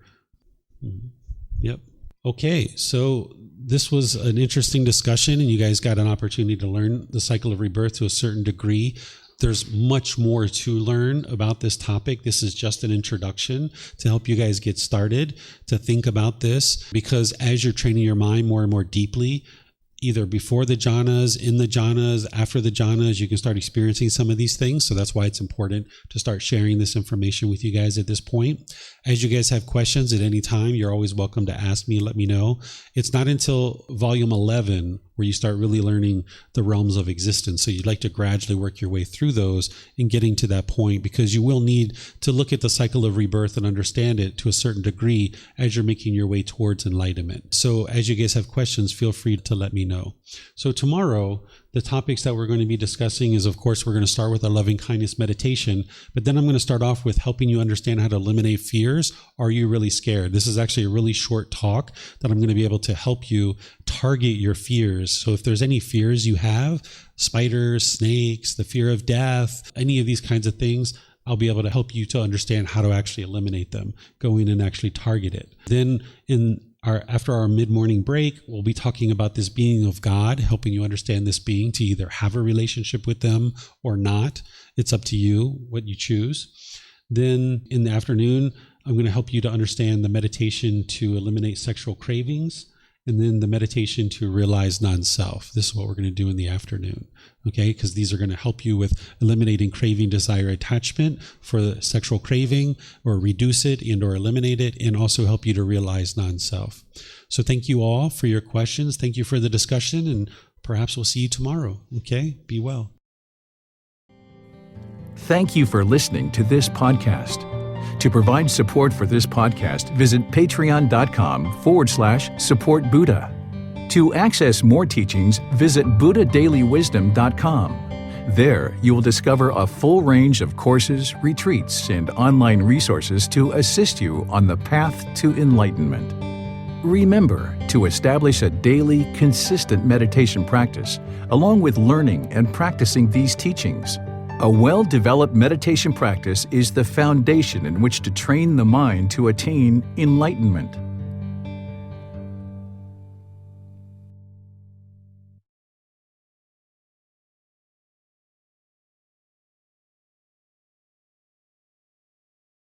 Yep. Okay, so this was an interesting discussion, and you guys got an opportunity to learn the cycle of rebirth to a certain degree. There's much more to learn about this topic. This is just an introduction to help you guys get started to think about this, because as you're training your mind more and more deeply, either before the jhanas, in the jhanas, after the jhanas, you can start experiencing some of these things. So that's why it's important to start sharing this information with you guys at this point. As you guys have questions at any time, you're always welcome to ask me, let me know. It's not until volume 11 where you start really learning the realms of existence. So you'd like to gradually work your way through those and getting to that point, because you will need to look at the cycle of rebirth and understand it to a certain degree as you're making your way towards enlightenment. So as you guys have questions, feel free to let me know. So tomorrow, the topics that we're going to be discussing is, of course, we're going to start with a loving kindness meditation, but then I'm going to start off with helping you understand how to eliminate fears. Are you really scared? This is actually a really short talk that I'm going to be able to help you target your fears. So if there's any fears you have, spiders, snakes, the fear of death, any of these kinds of things, I'll be able to help you to understand how to actually eliminate them, go in and actually target it. Then after our mid-morning break, we'll be talking about this being of God, helping you understand this being, to either have a relationship with them or not. It's up to you what you choose. Then in the afternoon, I'm going to help you to understand the meditation to eliminate sexual cravings, and then the meditation to realize non-self. This is what we're going to do in the afternoon, okay? Because these are going to help you with eliminating craving, desire, attachment for the sexual craving, or reduce it and or eliminate it, and also help you to realize non-self. So thank you all for your questions. Thank you for the discussion, and perhaps we'll see you tomorrow, okay? Be well. Thank you for listening to this podcast. To provide support for this podcast, visit patreon.com/support Buddha. To access more teachings, visit buddhadailywisdom.com. There, you will discover a full range of courses, retreats, and online resources to assist you on the path to enlightenment. Remember to establish a daily, consistent meditation practice, along with learning and practicing these teachings. A well-developed meditation practice is the foundation in which to train the mind to attain enlightenment.